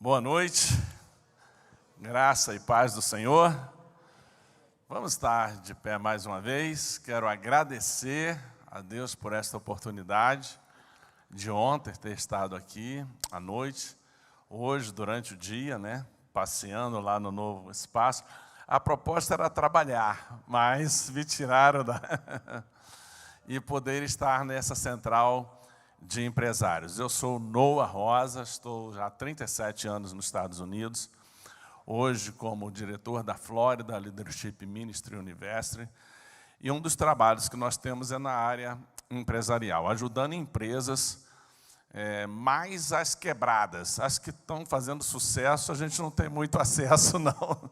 Boa noite, graça e paz do Senhor. Vamos estar de pé mais uma vez. Quero agradecer a Deus por esta oportunidade de ontem ter estado aqui à noite, hoje durante o dia, passeando lá no novo espaço. A proposta era trabalhar, mas me tiraram e poder estar nessa central de empresários. Eu sou Noah Rosa, estou já há 37 anos nos Estados Unidos, hoje como diretor da Florida Leadership Ministry University, e um dos trabalhos que nós temos é na área empresarial, ajudando empresas mais as quebradas. As que estão fazendo sucesso, a gente não tem muito acesso, não.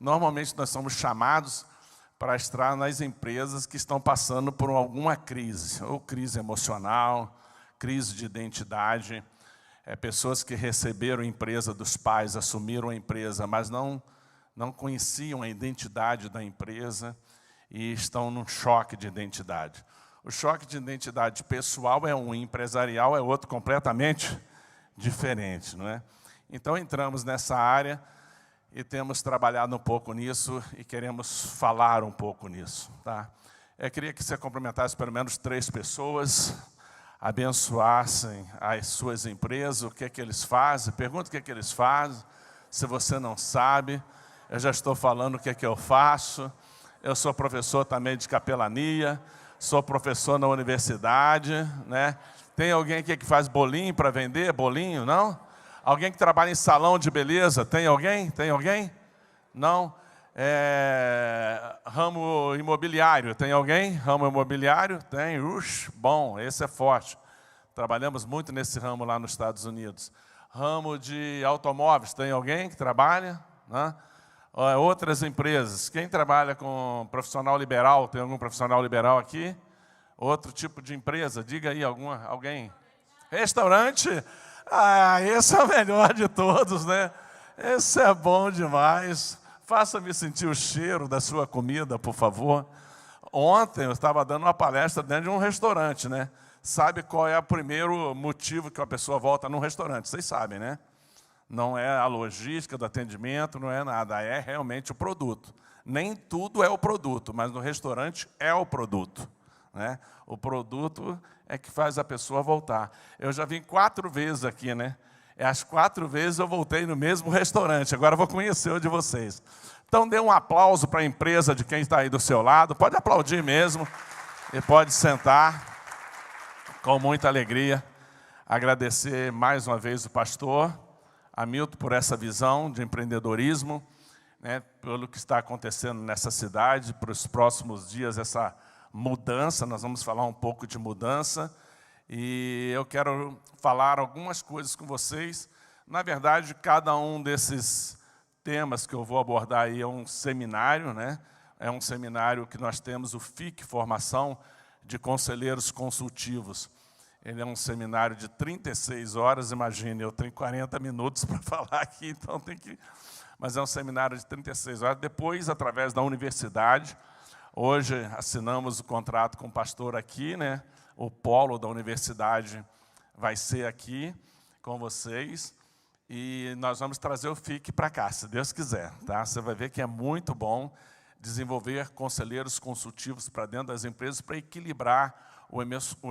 Normalmente nós somos chamados para estar nas empresas que estão passando por alguma crise, ou crise emocional, crise de identidade, pessoas que receberam a empresa dos pais, assumiram a empresa, mas não conheciam a identidade da empresa e estão num choque de identidade. O choque de identidade pessoal é um, empresarial é outro completamente diferente, não é? Então, entramos nessa área e temos trabalhado um pouco nisso e queremos falar um pouco nisso. Tá? Eu queria que você cumprimentasse pelo menos 3 pessoas, abençoassem as suas empresas, o que é que eles fazem, pergunta o que é que eles fazem, se você não sabe, eu já estou falando o que é que eu faço. Eu sou professor também de capelania, sou professor na universidade, né? Tem alguém aqui que faz bolinho para vender? Bolinho, não? Alguém que trabalha em salão de beleza? Tem alguém? Tem alguém? Não? Ramo imobiliário, tem alguém? Ramo imobiliário? Tem, bom, esse é forte. Trabalhamos muito nesse ramo lá nos Estados Unidos. Ramo de automóveis, tem alguém que trabalha? Né? Outras empresas, quem trabalha com profissional liberal? Tem algum profissional liberal aqui? Outro tipo de empresa, diga aí alguém. Restaurante? Esse é o melhor de todos, né? Esse é bom demais. Faça-me sentir o cheiro da sua comida, por favor. Ontem eu estava dando uma palestra dentro de um restaurante, né? Sabe qual é o primeiro motivo que a pessoa volta num restaurante? Vocês sabem, né? Não é a logística do atendimento, não é nada, é realmente o produto. Nem tudo é o produto, mas no restaurante é o produto, né? O produto é que faz a pessoa voltar. Eu já vim 4 vezes aqui, né? As 4 vezes eu voltei no mesmo restaurante. Agora eu vou conhecer o de vocês. Então, dê um aplauso para a empresa de quem está aí do seu lado. Pode aplaudir mesmo e pode sentar com muita alegria. Agradecer mais uma vez o pastor Hamilton por essa visão de empreendedorismo, né, pelo que está acontecendo nessa cidade, para os próximos dias, essa mudança. Nós vamos falar um pouco de mudança. E eu quero falar algumas coisas com vocês. Na verdade, cada um desses temas que eu vou abordar aí é um seminário, né? É um seminário que nós temos, o FIC, Formação de Conselheiros Consultivos. Ele é um seminário de 36 horas, imagine, eu tenho 40 minutos para falar aqui, então tem que... Mas é um seminário de 36 horas. Depois, através da universidade, hoje assinamos o contrato com o pastor aqui, né? O polo da universidade vai ser aqui com vocês. E nós vamos trazer o FIC para cá, se Deus quiser. Tá? Você vai ver que é muito bom desenvolver conselheiros consultivos para dentro das empresas para equilibrar o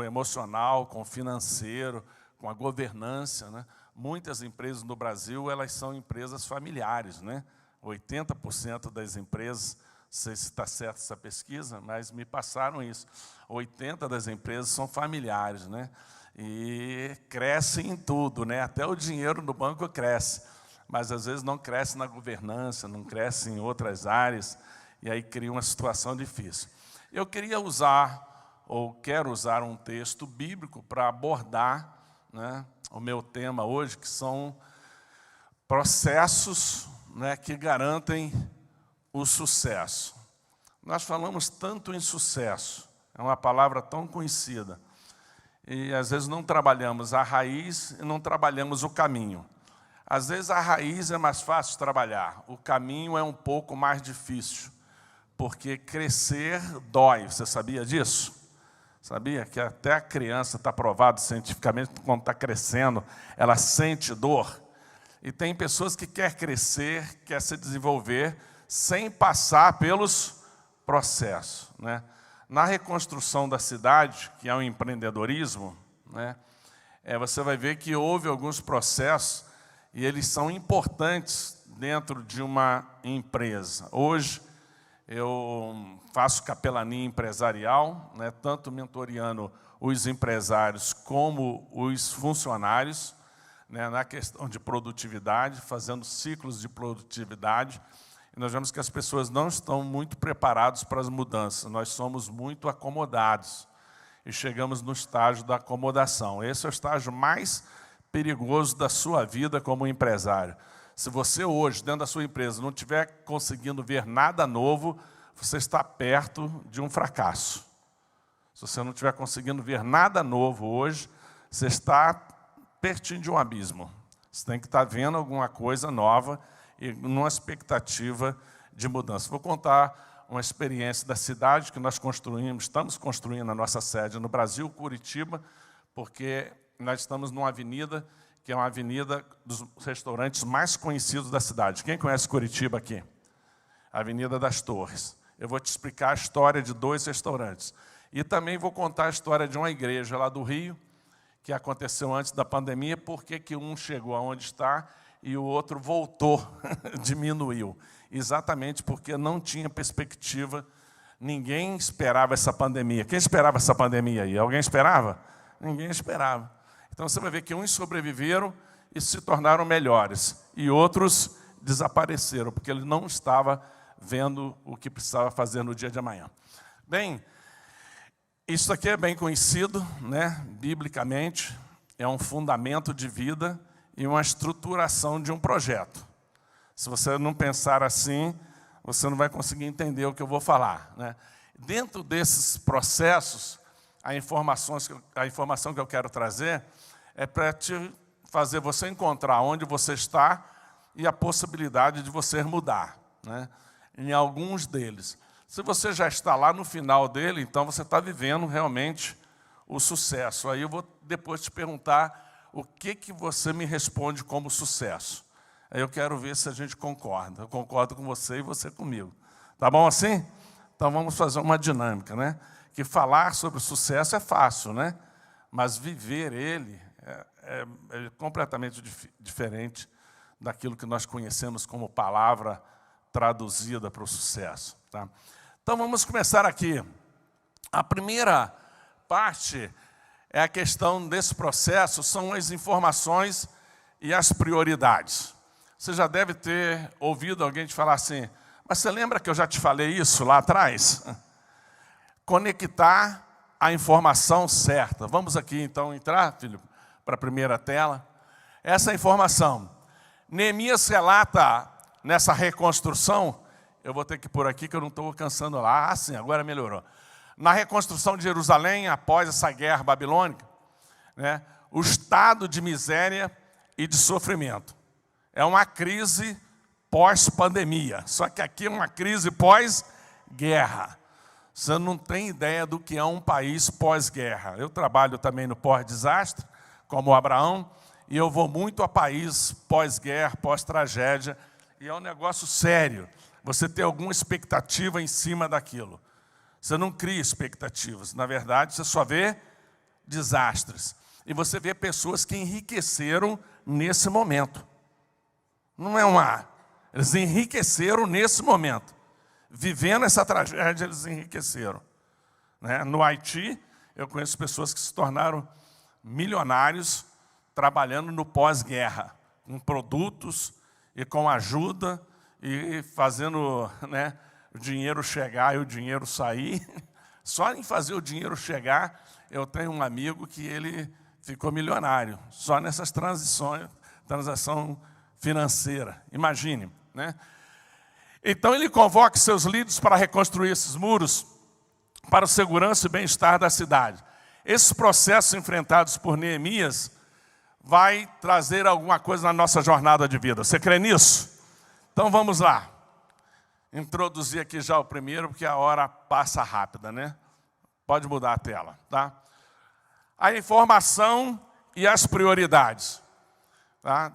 emocional com o financeiro, com a governança, né? Muitas empresas no Brasil, elas são empresas familiares, né? 80% das empresas, não sei se está certa essa pesquisa, mas me passaram isso. 80% das empresas são familiares, né? E crescem em tudo, né? Até o dinheiro no banco cresce, mas às vezes não cresce na governança, não cresce em outras áreas, e aí cria uma situação difícil. Eu queria usar, ou quero usar um texto bíblico para abordar, né, o meu tema hoje, que são processos, né, que garantem o sucesso. Nós falamos tanto em sucesso, é uma palavra tão conhecida, e às vezes não trabalhamos a raiz e não trabalhamos o caminho. Às vezes a raiz é mais fácil de trabalhar, o caminho é um pouco mais difícil, porque crescer dói. Você sabia disso? Sabia que até a criança, está provado cientificamente, quando está crescendo, ela sente dor. E tem pessoas que querem crescer, querem se desenvolver, sem passar pelos processos, né? Na reconstrução da cidade, que é o empreendedorismo, né, você vai ver que houve alguns processos e eles são importantes dentro de uma empresa. Hoje, eu faço capelania empresarial, né, tanto mentoreando os empresários como os funcionários, né, na questão de produtividade, fazendo ciclos de produtividade. E nós vemos que as pessoas não estão muito preparadas para as mudanças, nós somos muito acomodados e chegamos no estágio da acomodação. Esse é o estágio mais perigoso da sua vida como empresário. Se você hoje, dentro da sua empresa, não estiver conseguindo ver nada novo, você está perto de um fracasso. Se você não estiver conseguindo ver nada novo hoje, você está pertinho de um abismo. Você tem que estar vendo alguma coisa nova e numa expectativa de mudança. Vou contar uma experiência da cidade que nós construímos, estamos construindo a nossa sede no Brasil, Curitiba, porque nós estamos numa avenida que é uma avenida dos restaurantes mais conhecidos da cidade. Quem conhece Curitiba aqui? A Avenida das Torres. Eu vou te explicar a história de 2 restaurantes. E também vou contar a história de uma igreja lá do Rio, que aconteceu antes da pandemia, porque que um chegou aonde está e o outro voltou, diminuiu. Exatamente porque não tinha perspectiva, ninguém esperava essa pandemia. Quem esperava essa pandemia aí? Alguém esperava? Ninguém esperava. Então você vai ver que uns sobreviveram e se tornaram melhores, e outros desapareceram, porque ele não estava vendo o que precisava fazer no dia de amanhã. Bem, isso aqui é bem conhecido, né, biblicamente, é um fundamento de vida e uma estruturação de um projeto. Se você não pensar assim, você não vai conseguir entender o que eu vou falar, né? Dentro desses processos, a informação que eu quero trazer é para te fazer você encontrar onde você está e a possibilidade de você mudar, né, em alguns deles. Se você já está lá no final dele, então você está vivendo realmente o sucesso. Aí eu vou depois te perguntar o que você me responde como sucesso. Aí eu quero ver se a gente concorda. Eu concordo com você e você comigo. Tá bom assim? Então vamos fazer uma dinâmica, né? Que falar sobre o sucesso é fácil, né? Mas viver ele é completamente diferente daquilo que nós conhecemos como palavra traduzida para o sucesso, tá? Então vamos começar aqui. A primeira parte é a questão desse processo, são as informações e as prioridades. Você já deve ter ouvido alguém te falar assim, mas você lembra que eu já te falei isso lá atrás? Conectar a informação certa. Vamos aqui então entrar, filho, para a primeira tela. Essa informação. Neemias relata nessa reconstrução, eu vou ter que pôr aqui que eu não estou alcançando lá. Ah, sim, agora melhorou. Na reconstrução de Jerusalém, após essa guerra babilônica, né, o estado de miséria e de sofrimento. É uma crise pós-pandemia, só que aqui é uma crise pós-guerra. Você não tem ideia do que é um país pós-guerra. Eu trabalho também no pós-desastre, como o Abraão, e eu vou muito a país pós-guerra, pós-tragédia, e é um negócio sério. Você ter alguma expectativa em cima daquilo. Você não cria expectativas. Na verdade, você só vê desastres. E você vê pessoas que enriqueceram nesse momento. Não é uma... Eles enriqueceram nesse momento. Vivendo essa tragédia, eles enriqueceram, né? No Haiti, eu conheço pessoas que se tornaram milionários trabalhando no pós-guerra, com produtos e com ajuda e fazendo, né, o dinheiro chegar e o dinheiro sair. Só em fazer o dinheiro chegar, eu tenho um amigo que ele ficou milionário, só nessas transação financeira. Imagine, né? Então ele convoca seus líderes para reconstruir esses muros para a segurança e bem-estar da cidade. Esses processos enfrentados por Neemias vai trazer alguma coisa na nossa jornada de vida. Você crê nisso? Então vamos lá. Introduzir aqui já o primeiro, porque a hora passa rápida, né? Pode mudar a tela, tá? A informação e as prioridades. Tá?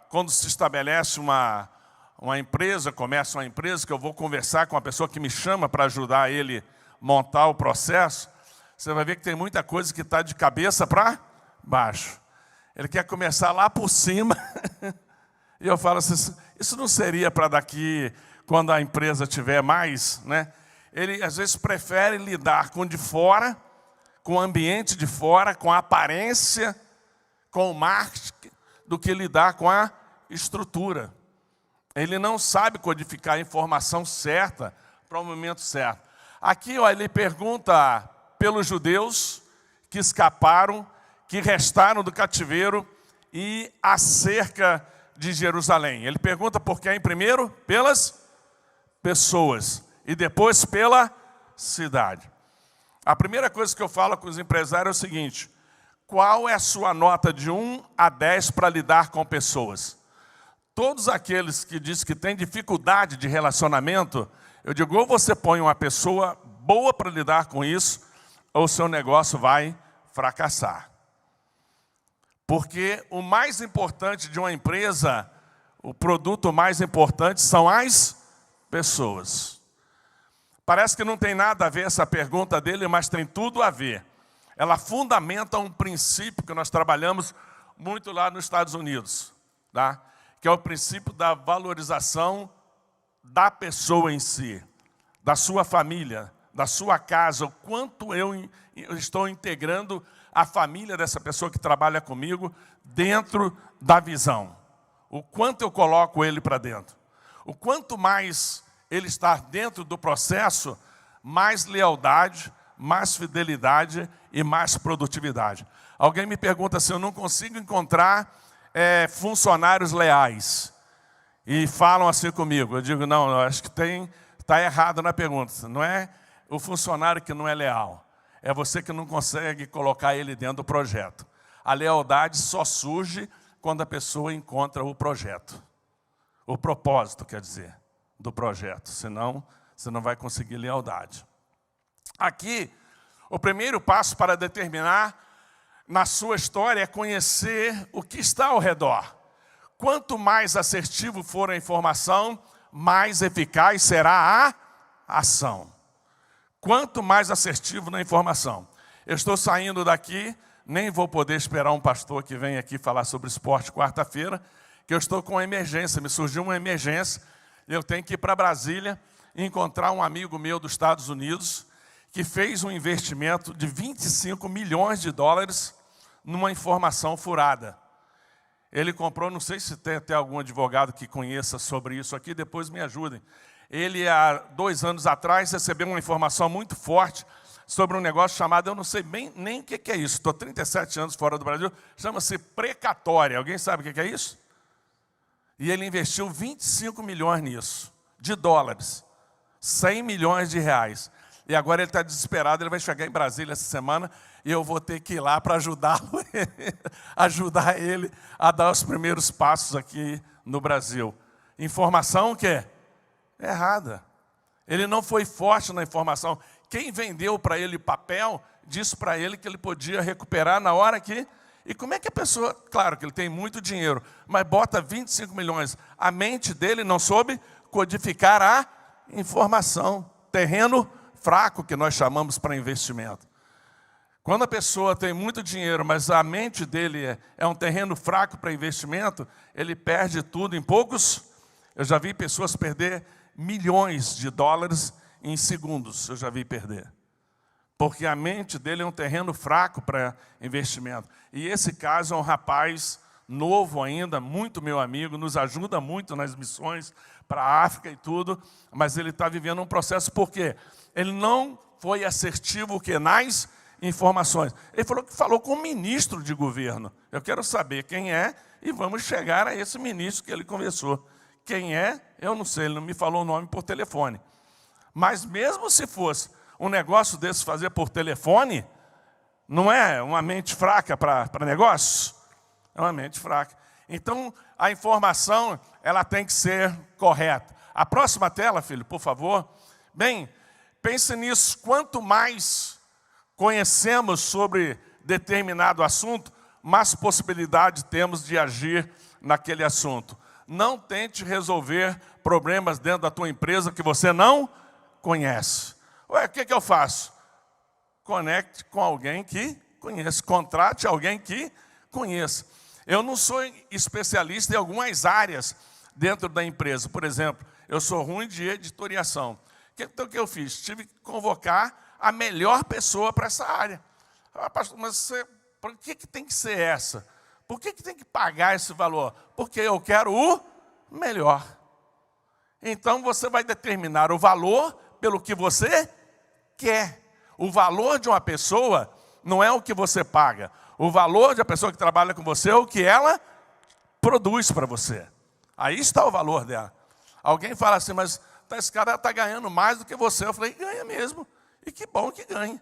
quando se estabelece uma empresa, começa uma empresa, que eu vou conversar com a pessoa que me chama para ajudar ele a montar o processo, você vai ver que tem muita coisa que está de cabeça para baixo. Ele quer começar lá por cima. E eu falo assim, isso não seria para daqui, quando a empresa tiver mais, né? Ele, às vezes, prefere lidar com o de fora, com o ambiente de fora, com a aparência, com o marketing, do que lidar com a estrutura. Ele não sabe codificar a informação certa para o momento certo. Aqui, ó, ele pergunta pelos judeus que escaparam, que restaram do cativeiro e acerca de Jerusalém. Ele pergunta por quem primeiro? Pelas pessoas e depois pela cidade. A primeira coisa que eu falo com os empresários é o seguinte: qual é a sua nota de 1 a 10 para lidar com pessoas? Todos aqueles que dizem que têm dificuldade de relacionamento, eu digo, ou você põe uma pessoa boa para lidar com isso, ou o seu negócio vai fracassar. Porque o mais importante de uma empresa, o produto mais importante são as pessoas. Parece que não tem nada a ver essa pergunta dele, mas tem tudo a ver. Ela fundamenta um princípio que nós trabalhamos muito lá nos Estados Unidos, tá? Que é o princípio da valorização da pessoa em si, da sua família, da sua casa, o quanto eu estou integrando a família dessa pessoa que trabalha comigo dentro da visão. O quanto eu coloco ele para dentro. O quanto mais ele está dentro do processo, mais lealdade, mais fidelidade e mais produtividade. Alguém me pergunta se eu não consigo encontrar funcionários leais. E falam assim comigo. Eu digo, não, eu acho que está errado na pergunta. Não é o funcionário que não é leal. É você que não consegue colocar ele dentro do projeto. A lealdade só surge quando a pessoa encontra o projeto. O propósito, quer dizer, do projeto. Senão, você não vai conseguir lealdade. Aqui, o primeiro passo para determinar na sua história é conhecer o que está ao redor. Quanto mais assertivo for a informação, mais eficaz será a ação. Quanto mais assertivo na informação. Eu estou saindo daqui, nem vou poder esperar um pastor que vem aqui falar sobre esporte quarta-feira, que eu estou com uma emergência, me surgiu uma emergência, eu tenho que ir para Brasília e encontrar um amigo meu dos Estados Unidos, que fez um investimento de 25 milhões de dólares numa informação furada. Ele comprou, não sei se tem até algum advogado que conheça sobre isso aqui, depois me ajudem. Ele, há 2 anos atrás, recebeu uma informação muito forte sobre um negócio chamado, eu não sei nem o que é isso, estou 37 anos fora do Brasil, chama-se precatória. Alguém sabe o que é isso? E ele investiu 25 milhões nisso, de dólares, 100 milhões de reais. E agora ele está desesperado, ele vai chegar em Brasília essa semana e eu vou ter que ir lá para ajudá-lo, ajudar ele a dar os primeiros passos aqui no Brasil. Informação que é errada. Ele não foi forte na informação. Quem vendeu para ele papel, disse para ele que ele podia recuperar na hora que... E como é que a pessoa... Claro que ele tem muito dinheiro, mas bota 25 milhões. A mente dele não soube codificar a informação. Terreno fraco, que nós chamamos para investimento. Quando a pessoa tem muito dinheiro, mas a mente dele é um terreno fraco para investimento, ele perde tudo em poucos. Eu já vi pessoas perder milhões de dólares em segundos. Eu já vi perder. Porque a mente dele é um terreno fraco para investimento. E esse caso é um rapaz novo ainda, muito meu amigo, nos ajuda muito nas missões para a África e tudo, mas ele está vivendo um processo, por quê? Ele não foi assertivo nas informações. Ele falou com o ministro de governo. Eu quero saber quem é e vamos chegar a esse ministro que ele conversou. Quem é, eu não sei, ele não me falou o nome por telefone. Mas mesmo se fosse um negócio desse fazer por telefone, não é uma mente fraca para negócios? É uma mente fraca. Então, a informação, ela tem que ser correta. A próxima tela, filho, por favor. Bem, pense nisso. Quanto mais conhecemos sobre determinado assunto, mais possibilidade temos de agir naquele assunto. Não tente resolver problemas dentro da tua empresa que você não conhece. Ué, o que eu faço? Conecte com alguém que conheça, contrate alguém que conheça. Eu não sou especialista em algumas áreas dentro da empresa. Por exemplo, eu sou ruim de editoriação. Então, o que eu fiz? Tive que convocar a melhor pessoa para essa área. Pastor, mas por que tem que ser essa? Por que tem que pagar esse valor? Porque eu quero o melhor. Então, você vai determinar o valor pelo que você quer. O valor de uma pessoa não é o que você paga. O valor de uma pessoa que trabalha com você é o que ela produz para você. Aí está o valor dela. Alguém fala assim, mas esse cara está ganhando mais do que você. Eu falei, ganha mesmo. E que bom que ganhe.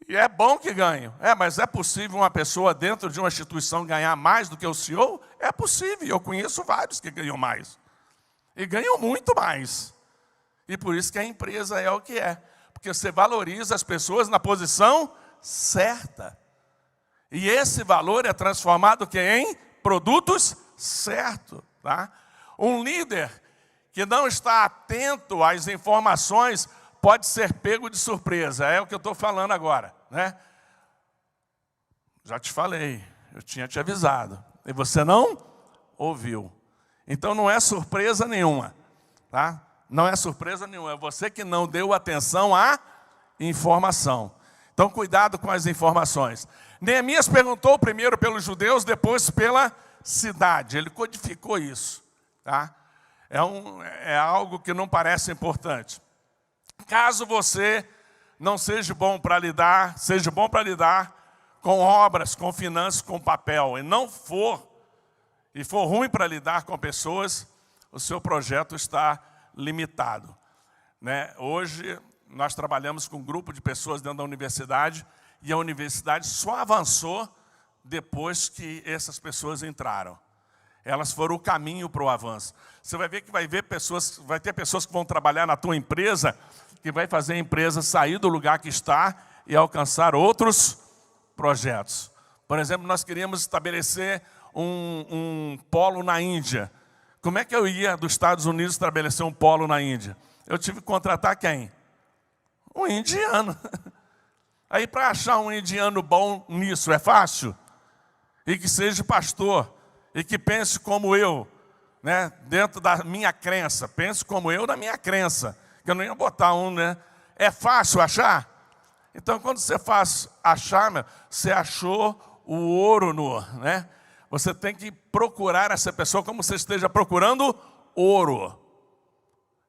E é bom que ganhe. Mas é possível uma pessoa dentro de uma instituição ganhar mais do que o CEO? É possível. Eu conheço vários que ganham mais. E ganham muito mais. E por isso que a empresa é o que é. Porque você valoriza as pessoas na posição certa. E esse valor é transformado em produtos certos. Tá? Um líder que não está atento às informações pode ser pego de surpresa. É o que eu estou falando agora. Né? Já te falei, eu tinha te avisado. E você não ouviu. Então não é surpresa nenhuma. Tá? Não é surpresa nenhuma. É você que não deu atenção à informação. Então cuidado com as informações. Neemias perguntou primeiro pelos judeus, depois pela cidade. Ele codificou isso. Tá? É algo que não parece importante. Caso você não seja bom para lidar, com obras, com finanças, com papel, e for ruim para lidar com pessoas, o seu projeto está limitado. Né? Hoje, nós trabalhamos com um grupo de pessoas dentro da universidade, e a universidade só avançou depois que essas pessoas entraram. Elas foram o caminho para o avanço. Você vai ver que vai ter pessoas que vão trabalhar na tua empresa, que vai fazer a empresa sair do lugar que está e alcançar outros projetos. Por exemplo, nós queríamos estabelecer um polo na Índia. Como é que eu ia dos Estados Unidos estabelecer um polo na Índia? Eu tive que contratar quem? Um indiano. Aí, para achar um indiano bom nisso, é fácil? E que seja pastor, e que pense como eu, né? Dentro da minha crença. Pense como eu na minha crença. Que eu não ia botar né? É fácil achar? Então, quando você faz achar, você achou o ouro nu, né? Você tem que procurar essa pessoa como você esteja procurando ouro.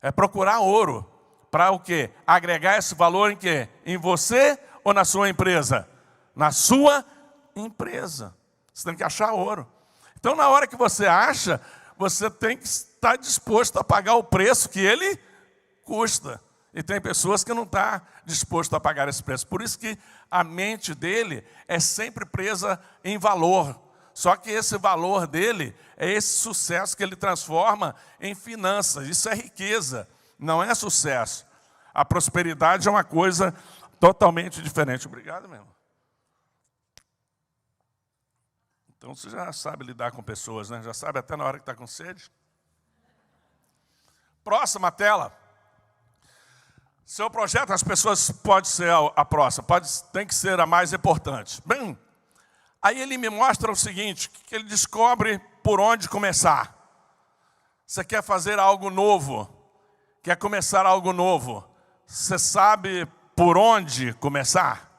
É procurar ouro. Para o quê? Agregar esse valor em quê? Em você ou na sua empresa? Na sua empresa. Você tem que achar ouro. Então, na hora que você acha, você tem que estar disposto a pagar o preço que ele custa. E tem pessoas que não estão dispostas a pagar esse preço. Por isso que a mente dele é sempre presa em valor. Só que esse valor dele é esse sucesso que ele transforma em finanças. Isso é riqueza, não é sucesso. A prosperidade é uma coisa totalmente diferente. Obrigado, meu irmão. Então você já sabe lidar com pessoas, né? Já sabe até na hora que está com sede. Próxima tela. Seu projeto, as pessoas pode ser a próxima, tem que ser a mais importante. Bem, aí ele me mostra o seguinte, que ele descobre por onde começar. Você quer fazer algo novo, quer começar algo novo, você sabe por onde começar?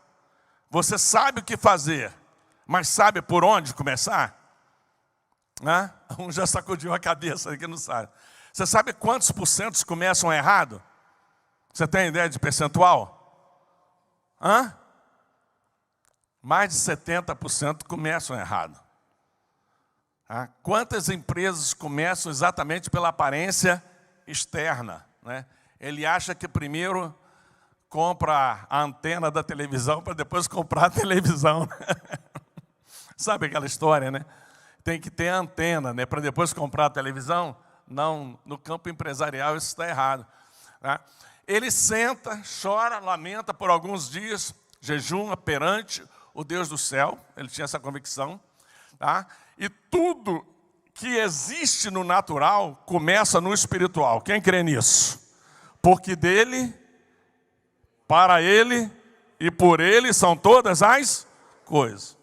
Você sabe o que fazer, mas sabe por onde começar? Né? Um já sacudiu a cabeça aqui, não sabe. Você sabe quantos porcentos começam errado? Você tem ideia de percentual? Mais de 70% começam errado. Quantas empresas começam exatamente pela aparência externa? Né? Ele acha que primeiro compra a antena da televisão para depois comprar a televisão. Sabe aquela história, né? Tem que ter a antena, né, para depois comprar a televisão? Não, no campo empresarial isso está errado. Tá? Ele senta, chora, lamenta por alguns dias, jejuma perante o Deus do céu, ele tinha essa convicção, tá? E tudo que existe no natural começa no espiritual. Quem crê nisso? Porque dele, para ele e por ele são todas as coisas.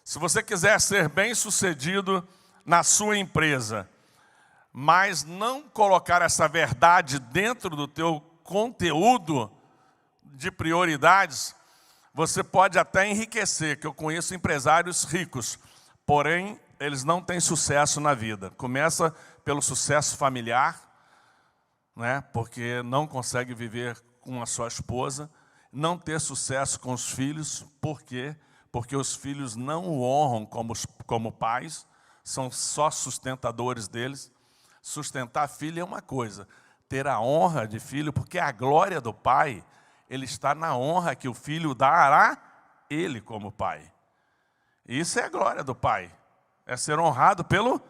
Se você quiser ser bem-sucedido na sua empresa, mas não colocar essa verdade dentro do teu conteúdo de prioridades, você pode até enriquecer, que eu conheço empresários ricos, porém, eles não têm sucesso na vida. Começa pelo sucesso familiar, né? Porque não consegue viver com a sua esposa, não ter sucesso com os filhos, por quê? Porque os filhos não o honram como pais, são só sustentadores deles. Sustentar filho é uma coisa, ter a honra de filho, porque a glória do pai, ele está na honra que o filho dá a ele como pai. Isso é a glória do pai, é ser honrado pelo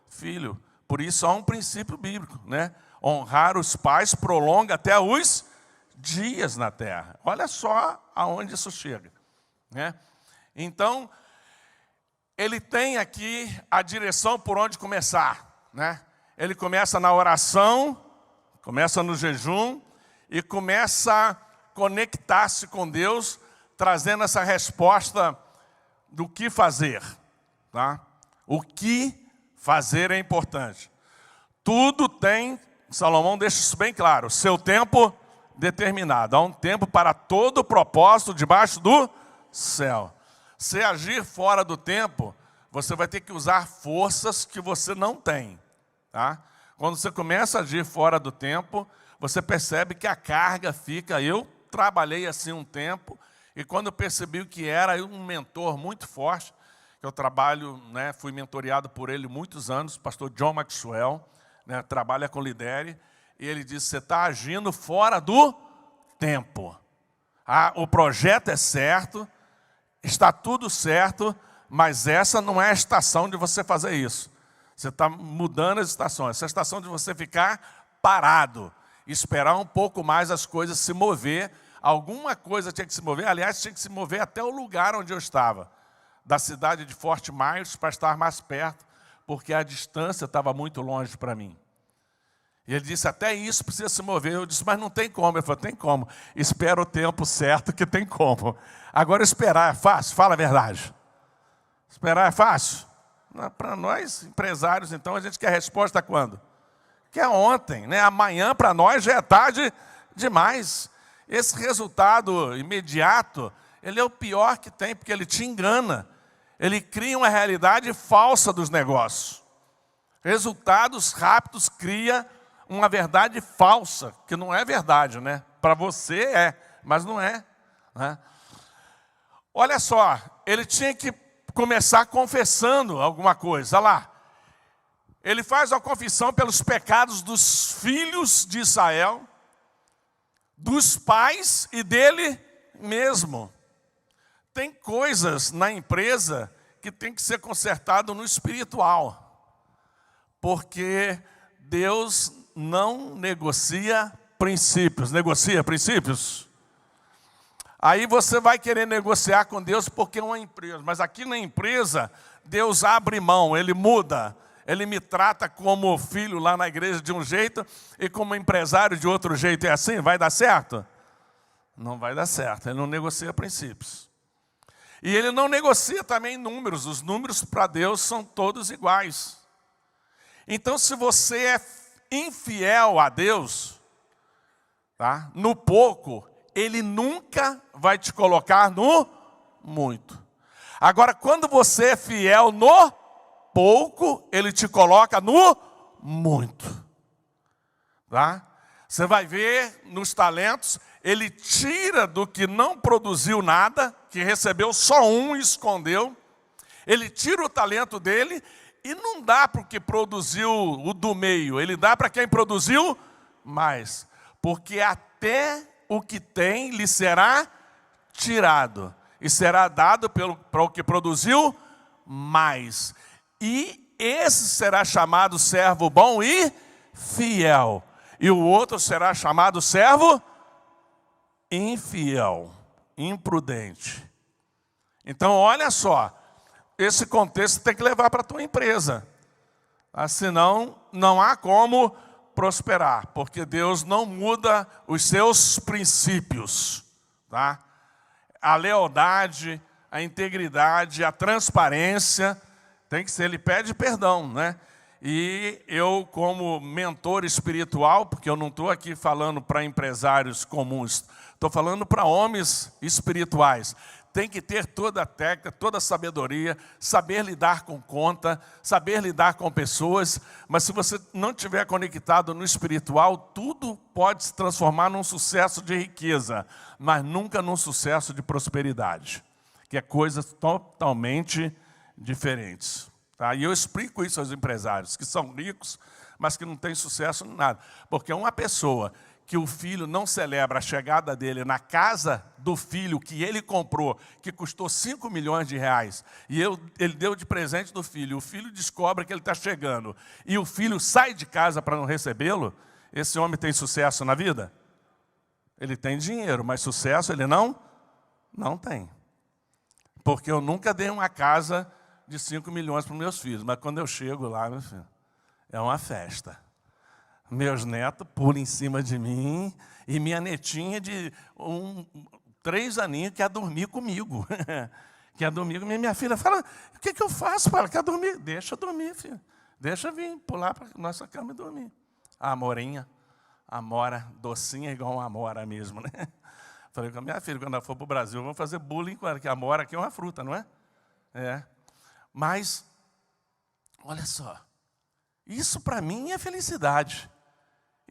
filho. Por isso há um princípio bíblico, né? Honrar os pais prolonga até os dias na terra. Olha só aonde isso chega, né? Então, ele tem aqui a direção por onde começar, né? Ele começa na oração, começa no jejum e começa a conectar-se com Deus, trazendo essa resposta do que fazer, tá? O que fazer é importante. Tudo tem, Salomão deixa isso bem claro, seu tempo determinado. Há um tempo para todo propósito debaixo do céu. Se agir fora do tempo, você vai ter que usar forças que você não tem. Tá? Quando você começa a agir fora do tempo, você percebe que a carga fica. Eu trabalhei assim um tempo, e quando eu percebi o que era, um mentor muito forte, que eu trabalho, né, fui mentoreado por ele muitos anos, o pastor John Maxwell, né, trabalha com lidere, e ele disse, você está agindo fora do tempo. O projeto é certo, está tudo certo, mas essa não é a estação de você fazer isso. Você está mudando as estações. Essa é a estação de você ficar parado, esperar um pouco mais as coisas se mover. Alguma coisa tinha que se mover, aliás, tinha que se mover até o lugar onde eu estava, da cidade de Fort Myers para estar mais perto, porque a distância estava muito longe para mim. E ele disse, até isso precisa se mover. Eu disse, mas não tem como. Ele falou, tem como. Espera o tempo certo que tem como. Agora esperar é fácil? Fala a verdade. Esperar é fácil? Para nós, empresários, então, a gente quer resposta quando? Quer ontem, né? Amanhã para nós já é tarde demais. Esse resultado imediato, ele é o pior que tem, porque ele te engana. Ele cria uma realidade falsa dos negócios. Resultados rápidos cria uma verdade falsa, que não é verdade, né? Para você é, mas não é, né? Olha só, ele tinha que começar confessando alguma coisa. Olha lá. Ele faz a confissão pelos pecados dos filhos de Israel, dos pais e dele mesmo. Tem coisas na empresa que tem que ser consertado no espiritual, porque Deus não negocia princípios. Negocia princípios? Aí você vai querer negociar com Deus porque é uma empresa. Mas aqui na empresa, Deus abre mão, Ele muda. Ele me trata como filho lá na igreja de um jeito e como empresário de outro jeito. É assim? Vai dar certo? Não vai dar certo. Ele não negocia princípios. E Ele não negocia também números. Os números para Deus são todos iguais. Então, se você é infiel a Deus, tá? No pouco, Ele nunca vai te colocar no muito. Agora, quando você é fiel no pouco, Ele te coloca no muito. Tá? Você vai ver nos talentos, Ele tira do que não produziu nada, que recebeu só um e escondeu. Ele tira o talento dele e não dá para o que produziu o do meio. Ele dá para quem produziu mais. Porque até o que tem lhe será tirado. E será dado para o que produziu mais. E esse será chamado servo bom e fiel. E o outro será chamado servo infiel, imprudente. Então, olha só, esse contexto tem que levar para a tua empresa. Senão, não há como prosperar, porque Deus não muda os seus princípios. Tá? A lealdade, a integridade, a transparência, tem que ser, ele pede perdão, né? E eu, como mentor espiritual, porque eu não estou aqui falando para empresários comuns, estou falando para homens espirituais. Tem que ter toda a técnica, toda a sabedoria, saber lidar com conta, saber lidar com pessoas. Mas se você não estiver conectado no espiritual, tudo pode se transformar num sucesso de riqueza, mas nunca num sucesso de prosperidade, que é coisas totalmente diferentes. Tá? E eu explico isso aos empresários, que são ricos, mas que não têm sucesso em nada. Porque uma pessoa que o filho não celebra a chegada dele na casa do filho que ele comprou, que custou 5 milhões de reais, e ele deu de presente do filho, o filho descobre que ele está chegando, e o filho sai de casa para não recebê-lo, esse homem tem sucesso na vida? Ele tem dinheiro, mas sucesso ele não tem. Porque eu nunca dei uma casa de 5 milhões para os meus filhos, mas quando eu chego lá, meu filho, é uma festa. Meus netos pulam em cima de mim, e minha netinha de 3 aninhos quer dormir comigo. Quer dormir comigo. Minha filha fala, o que eu faço para ela? Quer dormir? Deixa eu dormir, filho. Deixa eu vir pular para a nossa cama e dormir. A Amorinha, Amora, docinha igual uma Amora mesmo, né? Falei com a minha filha, quando ela for para o Brasil, vamos fazer bullying com ela, que a Amora aqui é uma fruta, não é? É. Mas, olha só, isso para mim é felicidade.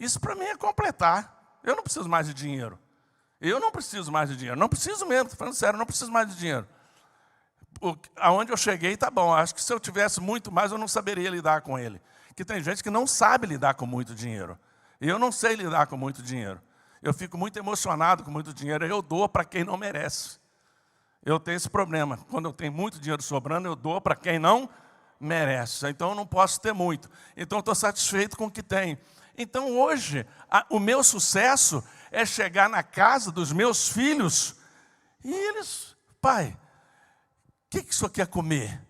Isso para mim é completar. Eu não preciso mais de dinheiro. Eu não preciso mais de dinheiro. Não preciso mesmo, estou falando sério, não preciso mais de dinheiro. Aonde eu cheguei está bom. Acho que se eu tivesse muito mais, eu não saberia lidar com ele. Porque tem gente que não sabe lidar com muito dinheiro. Eu não sei lidar com muito dinheiro. Eu fico muito emocionado com muito dinheiro. Eu dou para quem não merece. Eu tenho esse problema. Quando eu tenho muito dinheiro sobrando, eu dou para quem não merece. Então, eu não posso ter muito. Então, eu estou satisfeito com o que tenho. Então, hoje, o meu sucesso é chegar na casa dos meus filhos e eles, pai, o que o senhor quer comer?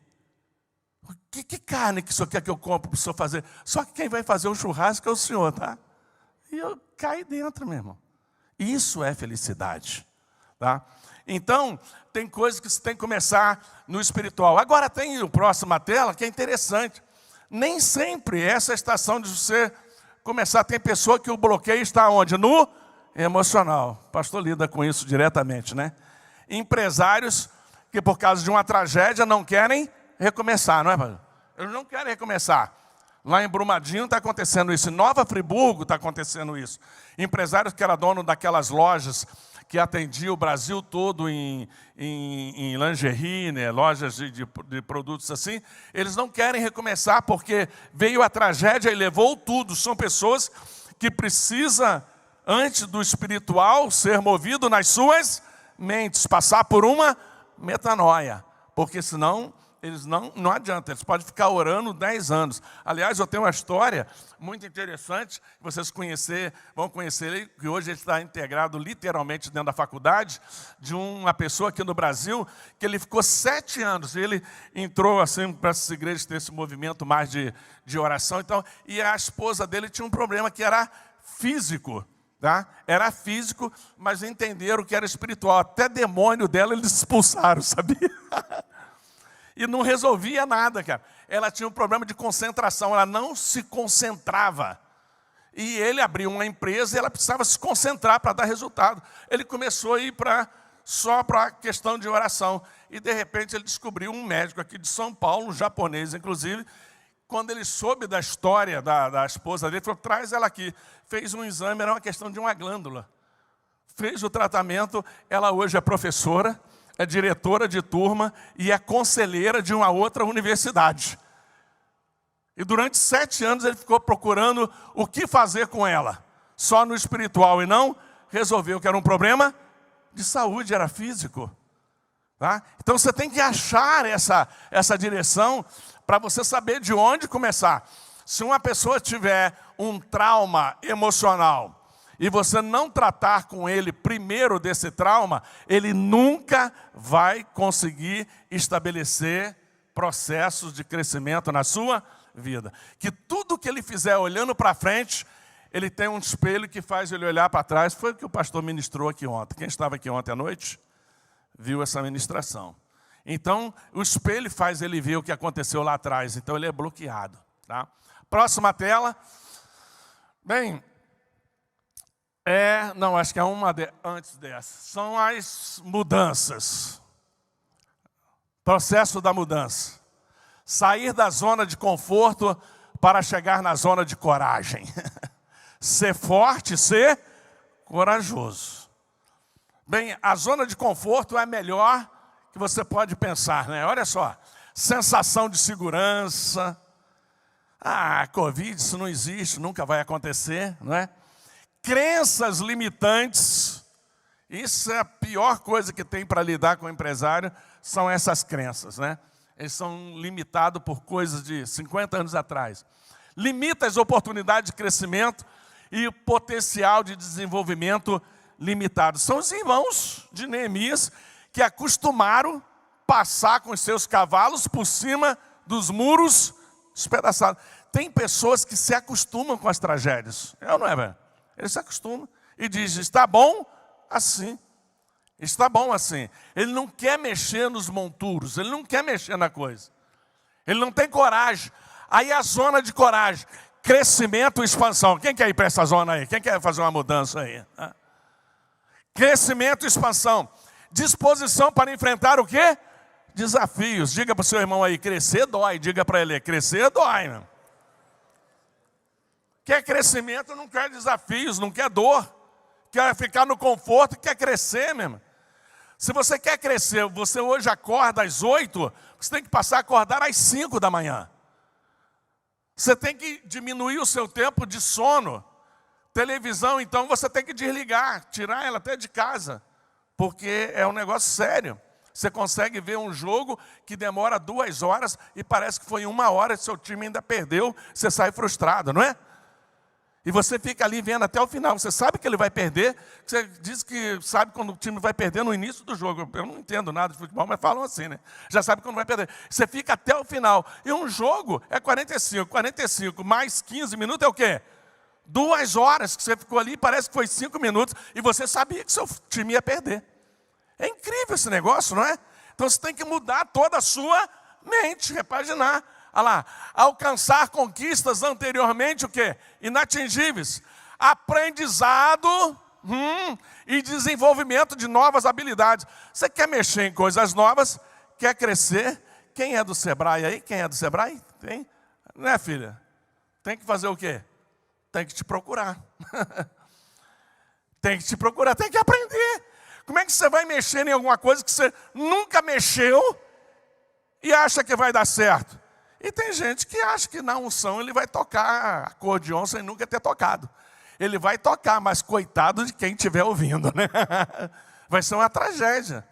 Que carne que o senhor quer que eu compre para o senhor fazer? Só que quem vai fazer o churrasco é o senhor, tá? E eu caio dentro, meu irmão. Isso é felicidade, tá? Então, tem coisas que você tem que começar no espiritual. Agora tem o próximo tela, que é interessante. Nem sempre essa é a estação de você começar. Tem pessoa que o bloqueio está onde? No emocional. O pastor lida com isso diretamente, né? Empresários que por causa de uma tragédia não querem recomeçar, não é, pastor? Eles não querem recomeçar. Lá em Brumadinho está acontecendo isso. Em Nova Friburgo está acontecendo isso. Empresários que eram dono daquelas lojas que atendia o Brasil todo em lingerie, né, lojas de produtos assim, eles não querem recomeçar porque veio a tragédia e levou tudo. São pessoas que precisam, antes do espiritual, ser movido nas suas mentes, passar por uma metanoia, porque senão eles não adianta, eles podem ficar orando 10 anos. Aliás, eu tenho uma história muito interessante, vocês vão conhecer ele, que hoje ele está integrado literalmente dentro da faculdade, de uma pessoa aqui no Brasil, que ele ficou 7 anos, ele entrou assim para essas igrejas ter esse movimento mais de oração, então, e a esposa dele tinha um problema que era físico. Tá? Era físico, mas entenderam que era espiritual. Até demônio dela eles expulsaram, sabia? E não resolvia nada, cara. Ela tinha um problema de concentração, ela não se concentrava. E ele abriu uma empresa e ela precisava se concentrar para dar resultado. Ele começou a ir só para a questão de oração. E, de repente, ele descobriu um médico aqui de São Paulo, um japonês, inclusive. Quando ele soube da história da esposa dele, falou, traz ela aqui. Fez um exame, era uma questão de uma glândula. Fez o tratamento, ela hoje é professora, é diretora de turma e é conselheira de uma outra universidade. E durante 7 anos ele ficou procurando o que fazer com ela. Só no espiritual e não resolveu que era um problema de saúde, era físico. Tá? Então você tem que achar essa direção para você saber de onde começar. Se uma pessoa tiver um trauma emocional e você não tratar com ele primeiro desse trauma, ele nunca vai conseguir estabelecer processos de crescimento na sua vida. Que tudo que ele fizer olhando para frente, ele tem um espelho que faz ele olhar para trás. Foi o que o pastor ministrou aqui ontem. Quem estava aqui ontem à noite, viu essa ministração. Então, o espelho faz ele ver o que aconteceu lá atrás. Então, ele é bloqueado. Tá? Próxima tela. Bem, não, acho que é uma antes dessa. São as mudanças. Processo da mudança. Sair da zona de conforto para chegar na zona de coragem. Ser forte, ser corajoso. Bem, a zona de conforto é a melhor que você pode pensar, né? Olha só, sensação de segurança. Covid, isso não existe, nunca vai acontecer, não é? Crenças limitantes. Isso é a pior coisa que tem para lidar com o empresário, são essas crenças, né? Eles são limitados por coisas de 50 anos atrás. Limita as oportunidades de crescimento e o potencial de desenvolvimento limitado. São os irmãos de Neemias que acostumaram passar com os seus cavalos por cima dos muros despedaçados. Tem pessoas que se acostumam com as tragédias. É ou não é, velho? Eles se acostumam e dizem, está bom assim. Está bom assim. Ele não quer mexer nos monturos, ele não quer mexer na coisa. Ele não tem coragem. Aí a zona de coragem, crescimento e expansão. Quem quer ir para essa zona aí? Quem quer fazer uma mudança aí? Crescimento e expansão. Disposição para enfrentar o quê? Desafios. Diga para o seu irmão aí, crescer dói. Diga para ele, crescer dói. Né? Quer crescimento, não quer desafios, não quer dor. Quer ficar no conforto, quer crescer mesmo. Se você quer crescer, você hoje acorda às 8, você tem que passar a acordar às 5 da manhã. Você tem que diminuir o seu tempo de sono. Televisão, então, você tem que desligar, tirar ela até de casa. Porque é um negócio sério. Você consegue ver um jogo que demora 2 horas e parece que foi 1 hora e seu time ainda perdeu, você sai frustrado, não é? E você fica ali vendo até o final. Você sabe que ele vai perder. Você diz que sabe quando o time vai perder no início do jogo. Eu não entendo nada de futebol, mas falam assim, né? Já sabe quando vai perder. Você fica até o final. E um jogo é 45 mais 15 minutos é o quê? 2 horas que você ficou ali, parece que foi 5 minutos. E você sabia que seu time ia perder. É incrível esse negócio, não é? Então você tem que mudar toda a sua mente, repaginar. Olha lá, alcançar conquistas anteriormente o quê? Inatingíveis. Aprendizado e desenvolvimento de novas habilidades. Você quer mexer em coisas novas, quer crescer. Quem é do Sebrae aí? Quem é do Sebrae? Tem? Né, filha? Tem que fazer o quê? Tem que te procurar. Tem que te procurar, tem que aprender. Como é que você vai mexer em alguma coisa que você nunca mexeu e acha que vai dar certo? E tem gente que acha que na unção ele vai tocar acordeon sem nunca ter tocado. Ele vai tocar, mas coitado de quem estiver ouvindo, né? Vai ser uma tragédia.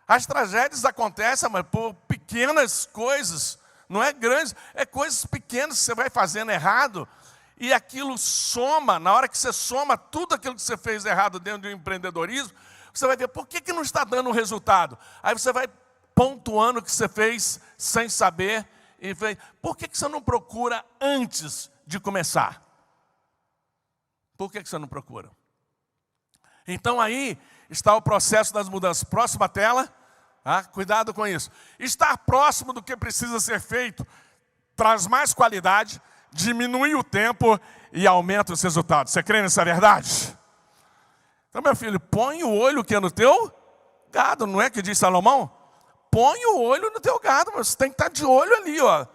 As tragédias acontecem, mas por pequenas coisas, não é grandes, é coisas pequenas que você vai fazendo errado, e aquilo soma, na hora que você soma tudo aquilo que você fez errado dentro do empreendedorismo, você vai ver por que não está dando resultado. Aí você vai pontuando o que você fez sem saber. E por que você não procura antes de começar? Por que você não procura? Então aí está o processo das mudanças. Próxima tela. Cuidado com isso. Estar próximo do que precisa ser feito traz mais qualidade, diminui o tempo e aumenta os resultados. Você crê nessa verdade? Então, meu filho, põe o olho que é no teu gado. Não é que diz Salomão? Põe o olho no teu gado, mas você tem que estar de olho ali, ó,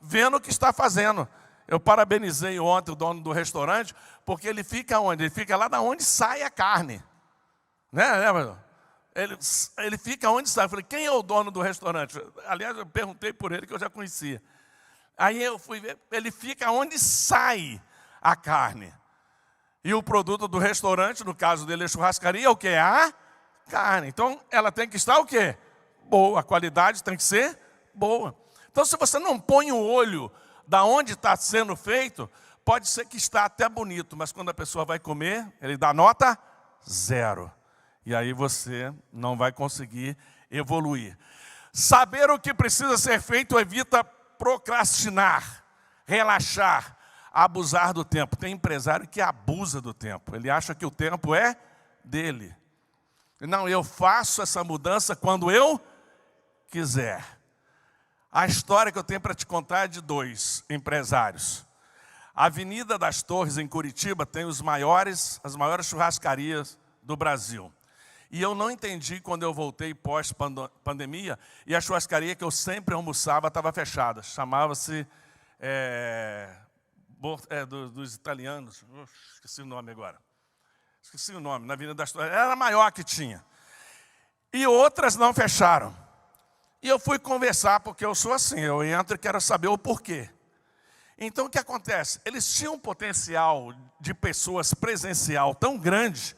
vendo o que está fazendo. Eu parabenizei ontem o dono do restaurante, porque ele fica onde? Ele fica lá da onde sai a carne. Né? Ele fica onde sai. Eu falei, quem é o dono do restaurante? Aliás, eu perguntei por ele, que eu já conhecia. Aí eu fui ver, ele fica onde sai a carne. E o produto do restaurante, no caso dele, é churrascaria, é o quê? A carne. Então, ela tem que estar o quê? Boa, a qualidade tem que ser boa. Então, se você não põe o olho da onde está sendo feito, Pode ser que está até bonito, mas quando a pessoa vai comer, ele dá nota 0. E aí você não vai conseguir evoluir. Saber o que precisa ser feito evita procrastinar, relaxar, abusar do tempo. Tem empresário que abusa do tempo. Ele acha que o tempo é dele. Não, eu faço essa mudança quando eu quiser. A história que eu tenho para te contar é de 2 empresários. A Avenida das Torres, em Curitiba, tem as maiores churrascarias do Brasil. E eu não entendi quando eu voltei pós-pandemia, e a churrascaria que eu sempre almoçava estava fechada. Chamava-se dos italianos. Esqueci o nome agora. Esqueci o nome, na Avenida das Torres. Era a maior que tinha. E outras não fecharam. E eu fui conversar, porque eu sou assim, eu entro e quero saber o porquê. Então, o que acontece? Eles tinham um potencial de pessoas presencial tão grande,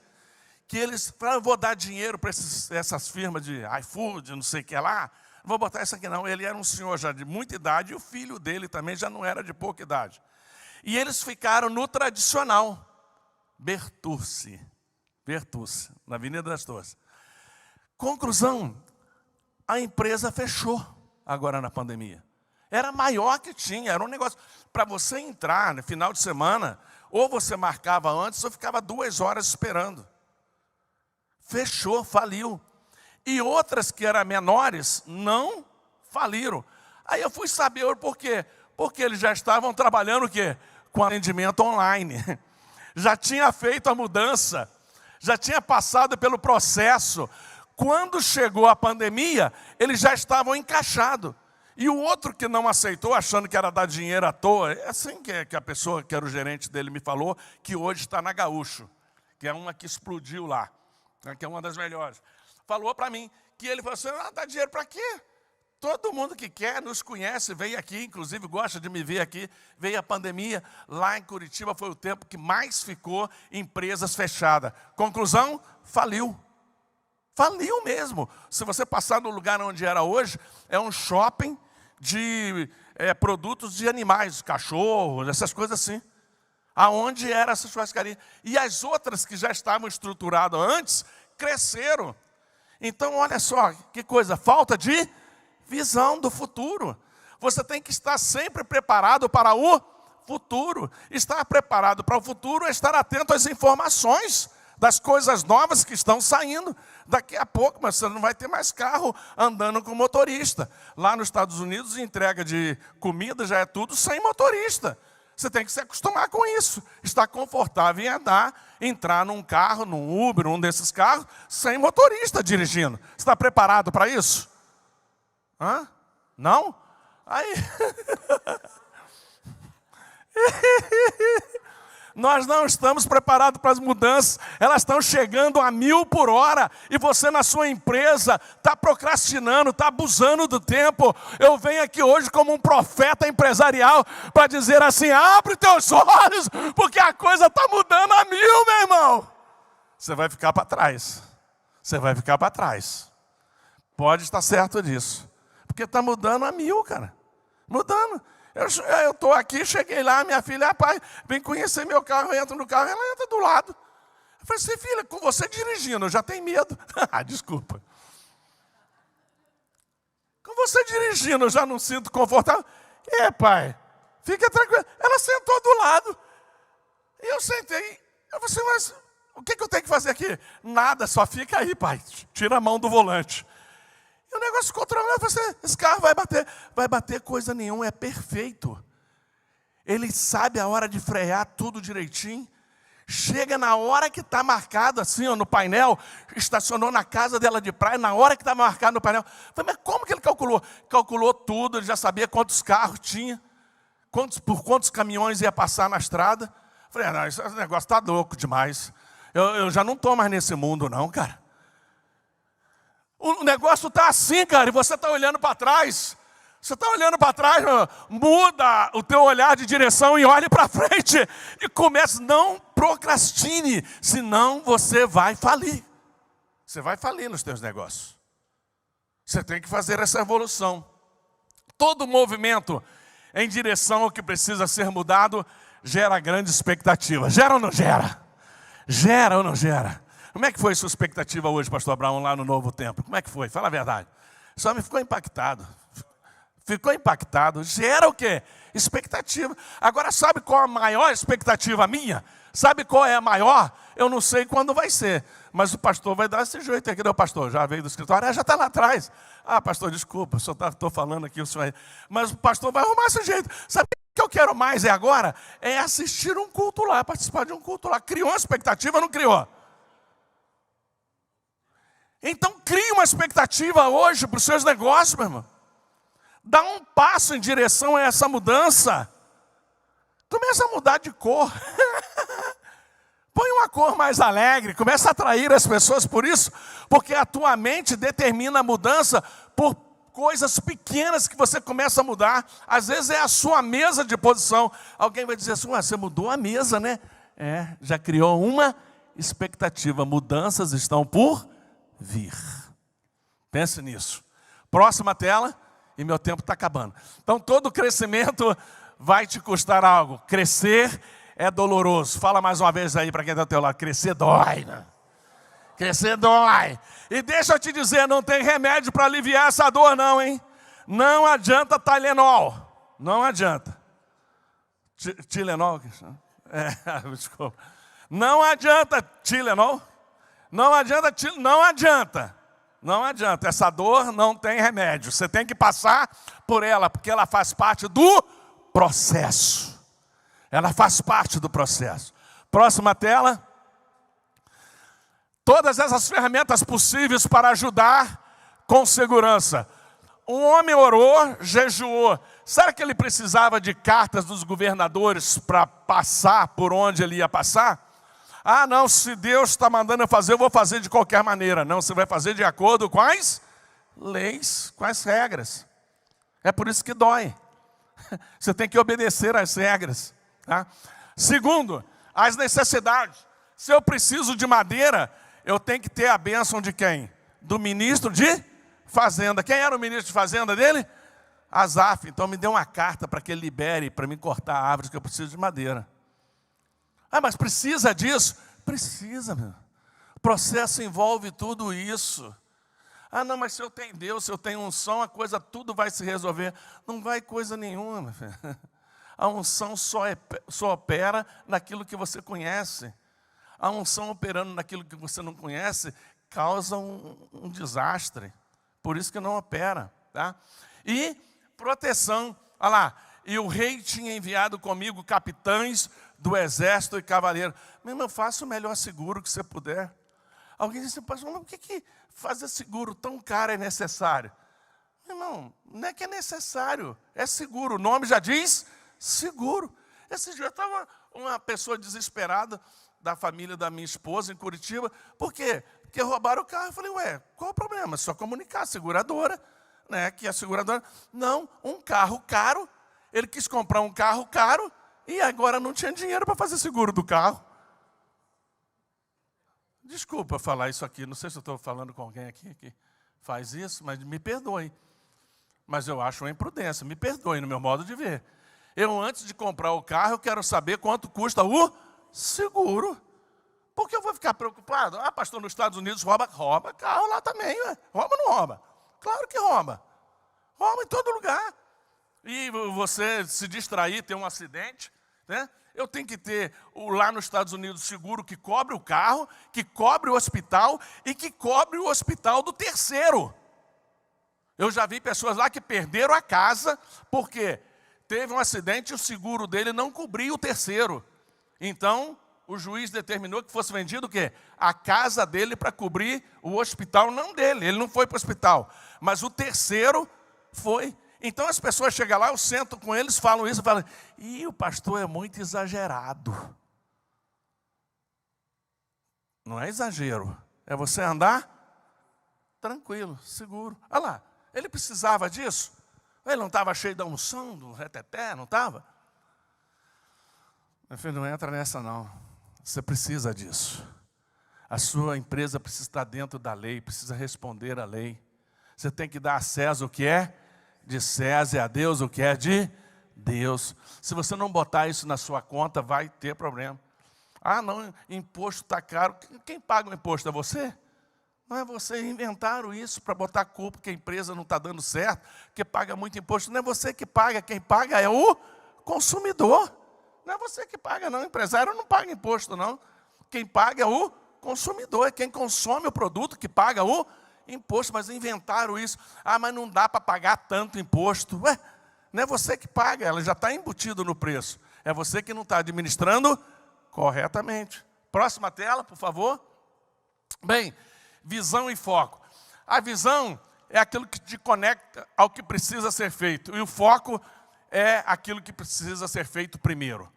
que eles falaram, eu vou dar dinheiro para essas firmas de iFood, não sei o que lá, não vou botar isso aqui não. Ele era um senhor já de muita idade, e o filho dele também já não era de pouca idade. E eles ficaram no tradicional, Bertucci, na Avenida das Torres. Conclusão, a empresa fechou agora na pandemia. Era maior que tinha, era um negócio. Para você entrar no final de semana, ou você marcava antes, ou ficava 2 horas esperando. Fechou, faliu. E outras que eram menores, não faliram. Aí eu fui saber o porquê. Porque eles já estavam trabalhando o quê? Com atendimento online. Já tinha feito a mudança, já tinha passado pelo processo. Quando chegou a pandemia, eles já estavam encaixados. E o outro que não aceitou, achando que era dar dinheiro à toa, é assim que a pessoa, que era o gerente dele, me falou, que hoje está na Gaúcho, que é uma que explodiu lá, que é uma das melhores. Falou para mim que ele falou assim, dá dinheiro para quê? Todo mundo que quer, nos conhece, veio aqui, inclusive gosta de me ver aqui, veio a pandemia, lá em Curitiba foi o tempo que mais ficou empresas fechadas. Conclusão, faliu. Faliu mesmo. Se você passar no lugar onde era hoje, é um shopping de produtos de animais, cachorros, essas coisas assim. Aonde era essa churrascaria. E as outras que já estavam estruturadas antes, cresceram. Então, olha só, que coisa, falta de visão do futuro. Você tem que estar sempre preparado para o futuro. Estar preparado para o futuro é estar atento às informações das coisas novas que estão saindo. Daqui a pouco, mas você não vai ter mais carro andando com motorista. Lá nos Estados Unidos, entrega de comida já é tudo sem motorista. Você tem que se acostumar com isso. Estar confortável em andar, entrar num carro, num Uber, um desses carros, sem motorista dirigindo. Você está preparado para isso? Hã? Não? Aí... Nós não estamos preparados para as mudanças, elas estão chegando a 1000 por hora, e você na sua empresa está procrastinando, está abusando do tempo. Eu venho aqui hoje como um profeta empresarial para dizer assim, abre teus olhos, porque a coisa está mudando a 1000, meu irmão. Você vai ficar para trás, você vai ficar para trás. Pode estar certo disso, porque está mudando a 1000, cara, mudando. Eu estou aqui, cheguei lá, minha filha, pai, vem conhecer meu carro, eu entro no carro, ela entra do lado. Eu falei assim, filha, com você dirigindo, eu já tenho medo. Desculpa. Com você dirigindo, eu já não sinto confortável. Pai, fica tranquilo. Ela sentou do lado. E eu sentei. Eu falei assim, mas o que eu tenho que fazer aqui? Nada, só fica aí, pai. Tira a mão do volante. E o negócio ficou travado, esse carro vai bater coisa nenhuma, é perfeito. Ele sabe a hora de frear tudo direitinho. Chega na hora que está marcado assim, ó, no painel, estacionou na casa dela de praia, na hora que está marcado no painel. Falei, mas como que ele calculou? Calculou tudo, ele já sabia quantos carros tinha, por quantos caminhões ia passar na estrada. Falei, não, esse negócio está louco demais. Eu já não estou mais nesse mundo não, cara. O negócio está assim, cara, e você está olhando para trás. Você está olhando para trás, muda o teu olhar de direção e olhe para frente. E comece, não procrastine, senão você vai falir. Você vai falir nos teus negócios. Você tem que fazer essa evolução. Todo movimento em direção ao que precisa ser mudado, gera grande expectativa. Gera ou não gera? Gera ou não gera? Como é que foi a sua expectativa hoje, pastor Abraão, lá no Novo Tempo? Como é que foi? Fala a verdade. Só me ficou impactado. Ficou impactado. Gera o quê? Expectativa. Agora, sabe qual a maior expectativa minha? Sabe qual é a maior? Eu não sei quando vai ser. Mas o pastor vai dar esse jeito aqui. O pastor já veio do escritório, já está lá atrás. Ah, pastor, desculpa, só estou falando aqui o senhor aí. Mas o pastor vai arrumar esse jeito. Sabe o que eu quero mais agora? É assistir um culto lá, participar de um culto lá. Criou uma expectativa ou não criou? Então crie uma expectativa hoje para os seus negócios, meu irmão. Dá um passo em direção a essa mudança. Começa a mudar de cor. Põe uma cor mais alegre. Começa a atrair as pessoas por isso. Porque a tua mente determina a mudança por coisas pequenas que você começa a mudar. Às vezes é a sua mesa de posição. Alguém vai dizer assim, você mudou a mesa, né? Já criou uma expectativa. Mudanças estão por vir. Pense nisso. Próxima tela. E meu tempo está acabando. Então todo crescimento vai te custar algo. Crescer é doloroso. Fala mais uma vez aí para quem está ao teu lado. Crescer dói, né? Crescer dói. E deixa eu te dizer, não tem remédio para aliviar essa dor não, hein? Não adianta Tylenol. Não adianta. Tylenol? Desculpa. Não adianta Tylenol. Não adianta. Não adianta. Não adianta, essa dor não tem remédio. Você tem que passar por ela, porque ela faz parte do processo. Ela faz parte do processo. Próxima tela. Todas essas ferramentas possíveis para ajudar com segurança. Um homem orou, jejuou. Será que ele precisava de cartas dos governadores para passar por onde ele ia passar? Ah, não, se Deus está mandando eu fazer, eu vou fazer de qualquer maneira. Não, você vai fazer de acordo com as leis, com as regras. É por isso que dói. Você tem que obedecer às regras. Tá? Segundo, as necessidades. Se eu preciso de madeira, eu tenho que ter a bênção de quem? Do ministro de Fazenda. Quem era o ministro de Fazenda dele? Asaf. Então me dê uma carta para que ele libere, para me cortar árvores que eu preciso de madeira. Ah, mas precisa disso? Precisa, meu. O processo envolve tudo isso. Ah, não, mas se eu tenho Deus, se eu tenho unção, a coisa tudo vai se resolver. Não vai coisa nenhuma, meu filho. A unção só opera naquilo que você conhece. A unção operando naquilo que você não conhece causa um desastre. Por isso que não opera. Tá? E proteção. Olha lá. E o rei tinha enviado comigo capitães do exército e cavaleiro. Meu irmão, faça o melhor seguro que você puder. Alguém disse, pastor, mas por que fazer seguro tão caro é necessário? Meu irmão, não é que é necessário, é seguro. O nome já diz seguro. Esse dia estava uma pessoa desesperada da família da minha esposa em Curitiba. Por quê? Porque roubaram o carro. Eu falei, qual o problema? É só comunicar a seguradora, né? Que a seguradora, não, um carro caro. Ele quis comprar um carro caro e agora não tinha dinheiro para fazer seguro do carro. Desculpa falar isso aqui, não sei se eu estou falando com alguém aqui que faz isso, mas me perdoe. Mas eu acho uma imprudência, me perdoe no meu modo de ver. Eu, antes de comprar o carro, eu quero saber quanto custa o seguro. Porque eu vou ficar preocupado? Ah, pastor, nos Estados Unidos rouba carro lá também. Rouba ou não rouba? Claro que rouba. Rouba em todo lugar. E você se distrair, ter um acidente, né? Eu tenho que ter lá nos Estados Unidos seguro que cobre o carro, que cobre o hospital e que cobre o hospital do terceiro. Eu já vi pessoas lá que perderam a casa porque teve um acidente e o seguro dele não cobria o terceiro. Então, o juiz determinou que fosse vendido o quê? A casa dele para cobrir o hospital, não dele. Ele não foi para o hospital, mas o terceiro foi. Então as pessoas chegam lá, eu sento com eles, falam isso, falam, o pastor é muito exagerado. Não é exagero, é você andar tranquilo, seguro. Olha lá, ele precisava disso? Ele não estava cheio da unção, do reteté, não estava? Meu filho, não entra nessa não. Você precisa disso. A sua empresa precisa estar dentro da lei, precisa responder à lei. Você tem que dar a César o que é de César e a Deus o que é de Deus. Se você não botar isso na sua conta, vai ter problema. Ah, não, imposto está caro. Quem paga o imposto é você? Não é você. Inventaram isso para botar culpa que a empresa não está dando certo, que paga muito imposto. Não é você que paga, quem paga é o consumidor. Não é você que paga, não. O empresário não paga imposto, não. Quem paga é o consumidor, é quem consome o produto que paga o imposto. Mas inventaram isso. Ah, mas não dá para pagar tanto imposto. Ué, não é você que paga, ela já está embutida no preço. É você que não está administrando corretamente. Próxima tela, por favor. Bem, visão e foco. A visão é aquilo que te conecta ao que precisa ser feito. E o foco é aquilo que precisa ser feito primeiro.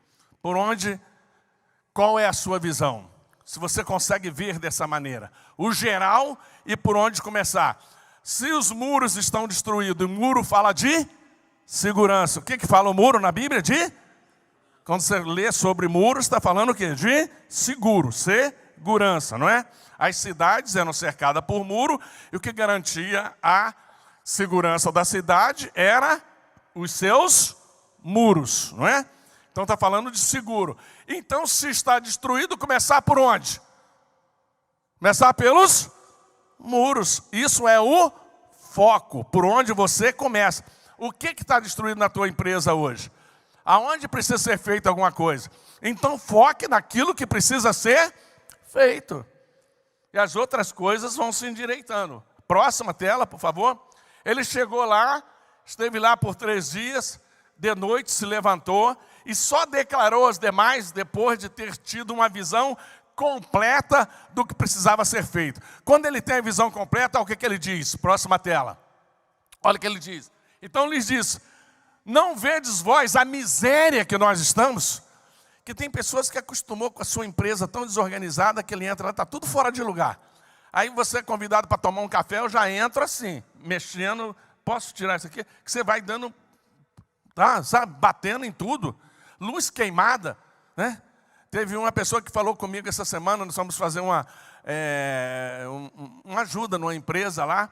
Qual é a sua visão? Se você consegue ver dessa maneira. O geral e por onde começar. Se os muros estão destruídos, o muro fala de segurança. O que fala o muro na Bíblia? Quando você lê sobre muros, está falando o quê? De seguro, segurança, não é? As cidades eram cercadas por muro, e o que garantia a segurança da cidade era os seus muros, não é? Então está falando de seguro. Então, se está destruído, começar por onde? Começar pelos muros. Isso é o foco, por onde você começa. O que está destruído na tua empresa hoje? Aonde precisa ser feita alguma coisa? Então foque naquilo que precisa ser feito. E as outras coisas vão se endireitando. Próxima tela, por favor. Ele chegou lá, esteve lá por 3 dias, de noite se levantou e só declarou aos demais depois de ter tido uma visão completa do que precisava ser feito. Quando ele tem a visão completa, o que ele diz? Próxima tela. Olha o que ele diz. Então lhes disse: não vedes vós a miséria que nós estamos? Que tem pessoas que acostumou com a sua empresa tão desorganizada que ele entra lá, está tudo fora de lugar. Aí você é convidado para tomar um café, eu já entro assim, mexendo, posso tirar isso aqui? Que você vai dando, tá, sabe, batendo em tudo. Luz queimada, né? Teve uma pessoa que falou comigo essa semana, nós vamos fazer uma ajuda numa empresa lá,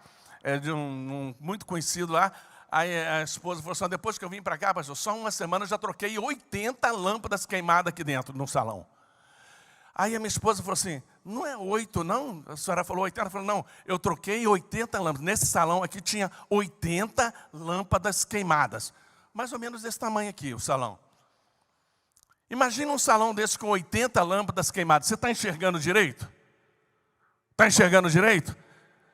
de um muito conhecido lá. Aí a esposa falou assim: depois que eu vim para cá, pastor, só uma semana eu já troquei 80 lâmpadas queimadas aqui dentro, no salão. Aí a minha esposa falou assim: não é 8 não? A senhora falou 80, ela falou: não, eu troquei 80 lâmpadas. Nesse salão aqui tinha 80 lâmpadas queimadas. Mais ou menos desse tamanho aqui, o salão. Imagina um salão desse com 80 lâmpadas queimadas. Você está enxergando direito? Está enxergando direito?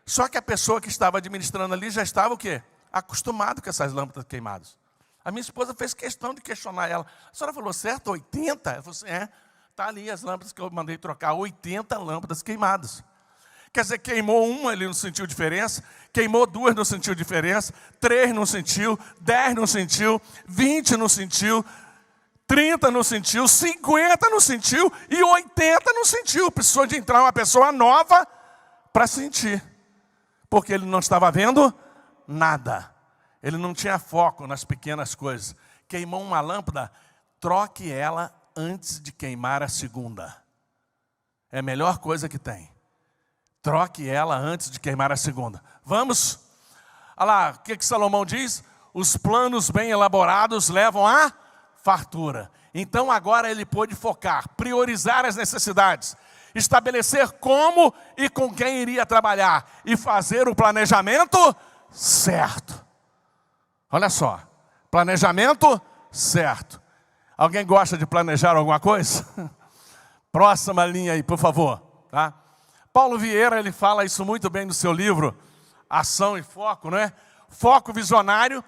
Só que a pessoa que estava administrando ali já estava o quê? Acostumado com essas lâmpadas queimadas. A minha esposa fez questão de questionar ela. A senhora falou certo, 80? Ela falou assim: está ali as lâmpadas que eu mandei trocar, 80 lâmpadas queimadas. Quer dizer, queimou uma, ele não sentiu diferença, queimou 2, não sentiu diferença, 3 não sentiu, 10 não sentiu, 20 não sentiu, 30 não sentiu, 50 não sentiu e 80 não sentiu. Precisou de entrar uma pessoa nova para sentir. Porque ele não estava vendo nada. Ele não tinha foco nas pequenas coisas. Queimou uma lâmpada, troque ela antes de queimar a segunda. É a melhor coisa que tem. Troque ela antes de queimar a segunda. Vamos? Olha lá, o que Salomão diz? Os planos bem elaborados levam a fartura. Então agora ele pôde focar, priorizar as necessidades, estabelecer como e com quem iria trabalhar e fazer o planejamento certo. Olha só, planejamento certo. Alguém gosta de planejar alguma coisa? Próxima linha aí, por favor. Tá? Paulo Vieira, ele fala isso muito bem no seu livro Ação e Foco, não é? Foco visionário,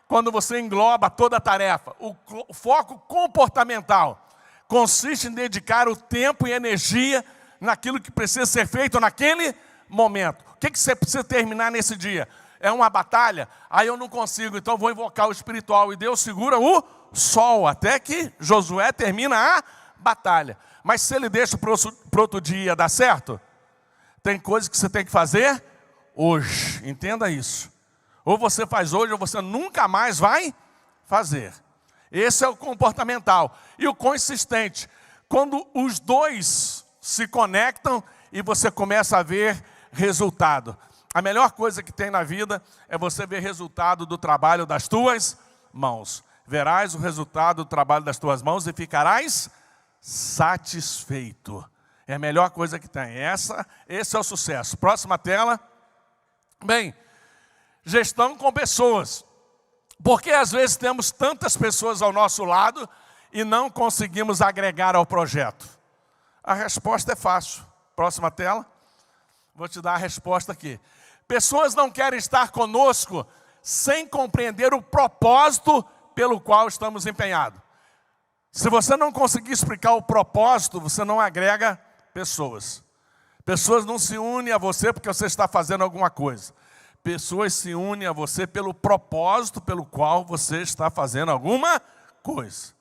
quando você engloba toda a tarefa. O foco comportamental consiste em dedicar o tempo e energia naquilo que precisa ser feito naquele momento. O que você precisa terminar nesse dia? É uma batalha? Aí eu não consigo, então vou invocar o espiritual. E Deus segura o sol, até que Josué termina a batalha. Mas se ele deixa para outro dia, dá certo? Tem coisas que você tem que fazer hoje. Entenda isso. Ou você faz hoje, ou você nunca mais vai fazer. Esse é o comportamental. E o consistente. Quando os dois se conectam e você começa a ver resultado. A melhor coisa que tem na vida é você ver resultado do trabalho das tuas mãos. verás o resultado do trabalho das tuas mãos e ficarás satisfeito. É a melhor coisa que tem. Esse é o sucesso. Próxima tela. Bem, gestão com pessoas. Por que às vezes temos tantas pessoas ao nosso lado e não conseguimos agregar ao projeto? A resposta é fácil. Próxima tela. Vou te dar a resposta aqui. Pessoas não querem estar conosco sem compreender o propósito pelo qual estamos empenhados. Se você não conseguir explicar o propósito, você não agrega pessoas. Pessoas não se unem a você porque você está fazendo alguma coisa. Pessoas se unem a você pelo propósito pelo qual você está fazendo alguma coisa.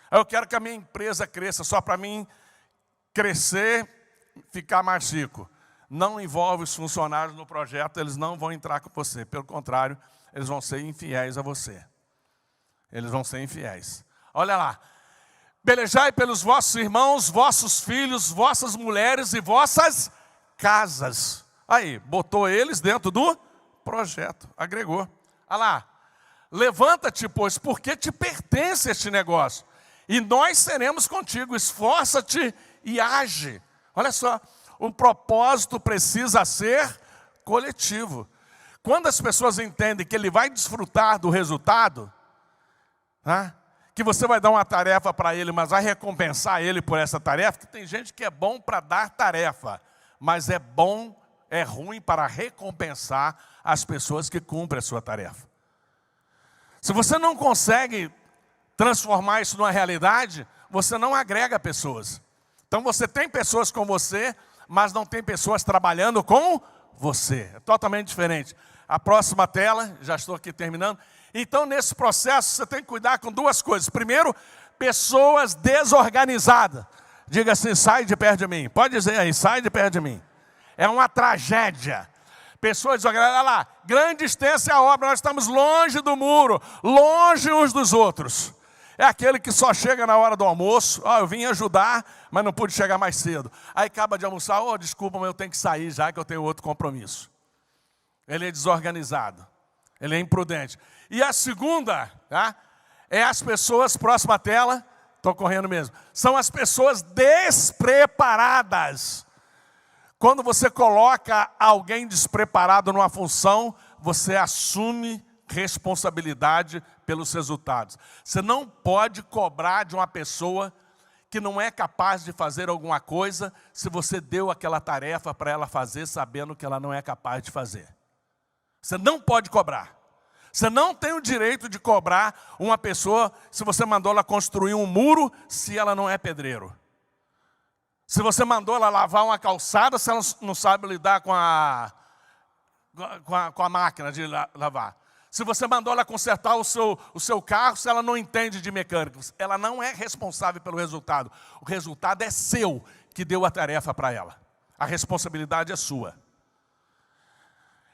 Eu quero que a minha empresa cresça só para mim crescer, ficar mais rico. Não envolve os funcionários no projeto, eles não vão entrar com você. Pelo contrário, eles vão ser infiéis a você. Eles vão ser infiéis. Olha lá. Pelejai pelos vossos irmãos, vossos filhos, vossas mulheres e vossas casas. Aí, botou eles dentro do projeto, agregou. Olha lá. Levanta-te, pois, porque te pertence este negócio. E nós seremos contigo. Esforça-te e age. Olha só. O propósito precisa ser coletivo. Quando as pessoas entendem que ele vai desfrutar do resultado, né, que você vai dar uma tarefa para ele, mas vai recompensar ele por essa tarefa, que tem gente que é bom para dar tarefa, mas é ruim para recompensar as pessoas que cumprem a sua tarefa. Se você não consegue transformar isso numa realidade, você não agrega pessoas. Então você tem pessoas com você, mas não tem pessoas trabalhando com você. É totalmente diferente. A próxima tela, já estou aqui terminando. Então, nesse processo, você tem que cuidar com duas coisas. Primeiro, pessoas desorganizadas. Diga assim, sai de perto de mim. Pode dizer aí, sai de perto de mim. É uma tragédia. Pessoas desorganizadas. Olha lá, grande extensa é a obra. Nós estamos longe do muro, longe uns dos outros. É aquele que só chega na hora do almoço. Eu vim ajudar, mas não pude chegar mais cedo. Aí acaba de almoçar. Desculpa, mas eu tenho que sair já que eu tenho outro compromisso. Ele é desorganizado. Ele é imprudente. E a segunda, tá, é as pessoas, próxima tela, estou correndo mesmo. São as pessoas despreparadas. Quando você coloca alguém despreparado numa função, você assume responsabilidade pelos resultados. Você não pode cobrar de uma pessoa que não é capaz de fazer alguma coisa se você deu aquela tarefa para ela fazer sabendo que ela não é capaz de fazer. Você não pode cobrar. Você não tem o direito de cobrar uma pessoa se você mandou ela construir um muro se ela não é pedreiro. Se você mandou ela lavar uma calçada se ela não sabe lidar com a máquina de lavar. Se você mandou ela consertar o seu carro, se ela não entende de mecânica, ela não é responsável pelo resultado. O resultado é seu que deu a tarefa para ela. A responsabilidade é sua.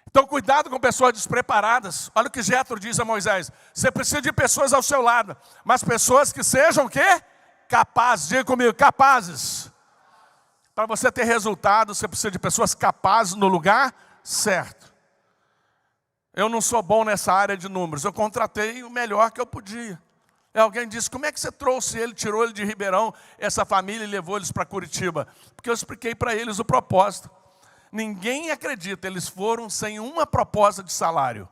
Então, cuidado com pessoas despreparadas. Olha o que Jetro diz a Moisés. Você precisa de pessoas ao seu lado, mas pessoas que sejam o quê? Capazes. Diga comigo, capazes. Para você ter resultado, você precisa de pessoas capazes no lugar certo. Eu não sou bom nessa área de números. Eu contratei o melhor que eu podia. Alguém disse, como é que você trouxe ele, tirou ele de Ribeirão, essa família, e levou eles para Curitiba? Porque eu expliquei para eles o propósito. Ninguém acredita, eles foram sem uma proposta de salário.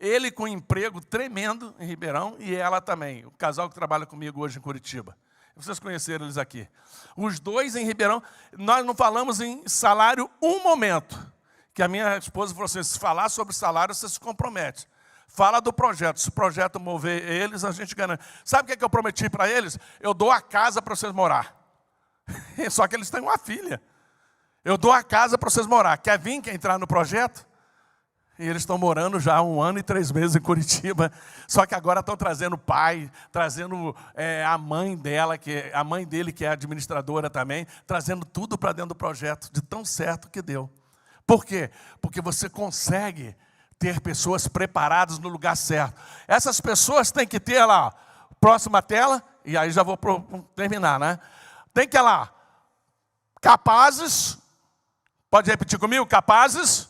Ele com um emprego tremendo em Ribeirão e ela também. O casal que trabalha comigo hoje em Curitiba. Vocês conheceram eles aqui. Os dois em Ribeirão, nós não falamos em salário um momento. Que a minha esposa falou assim, se falar sobre salário, você se compromete. Fala do projeto. Se o projeto mover eles, a gente ganha. Sabe o que eu prometi para eles? Eu dou a casa para vocês morar. Só que eles têm uma filha. Eu dou a casa para vocês morar. Quer vir, quer entrar no projeto? E eles estão morando já há 1 ano e 3 meses em Curitiba. Só que agora estão trazendo o pai, trazendo a mãe dela, a mãe dele, que é administradora também, trazendo tudo para dentro do projeto, de tão certo que deu. Por quê? Porque você consegue ter pessoas preparadas no lugar certo. Essas pessoas têm que ter lá, próxima tela, e aí já vou terminar, né? Tem que ir lá, capazes, pode repetir comigo? Capazes,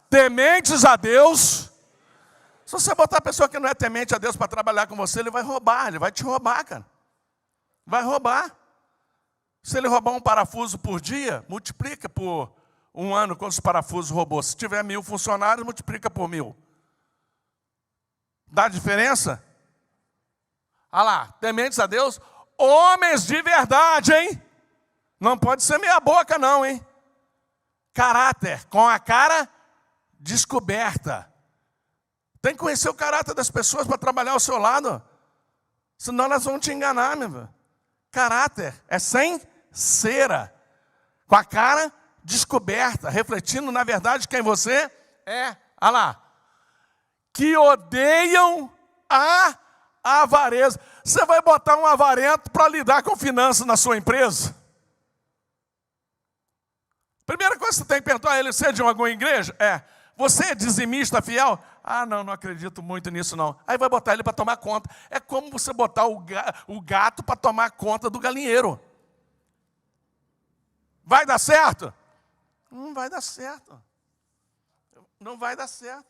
tementes a Deus, Se você botar a pessoa que não é temente a Deus para trabalhar com você, ele vai te roubar, cara. Vai roubar. Se ele roubar um parafuso por dia, multiplica por um ano quantos parafusos roubou. Se tiver 1000 funcionários, multiplica por 1000. Dá diferença? Olha lá, tementes a Deus, homens de verdade, hein? Não pode ser meia boca não, hein? Caráter, com a cara descoberta. Tem que conhecer o caráter das pessoas para trabalhar ao seu lado. Senão elas vão te enganar, meu irmão. Caráter é sem cera. Com a cara descoberta, refletindo na verdade quem você é. Olha lá. Que odeiam a avareza. Você vai botar um avarento para lidar com finanças na sua empresa? Primeira coisa que você tem que perguntar a ele, você é de alguma igreja? Você é dizimista fiel? Ah, não acredito muito nisso não. Aí vai botar ele para tomar conta. É como você botar o gato para tomar conta do galinheiro. Vai dar certo? Não vai dar certo. Não vai dar certo.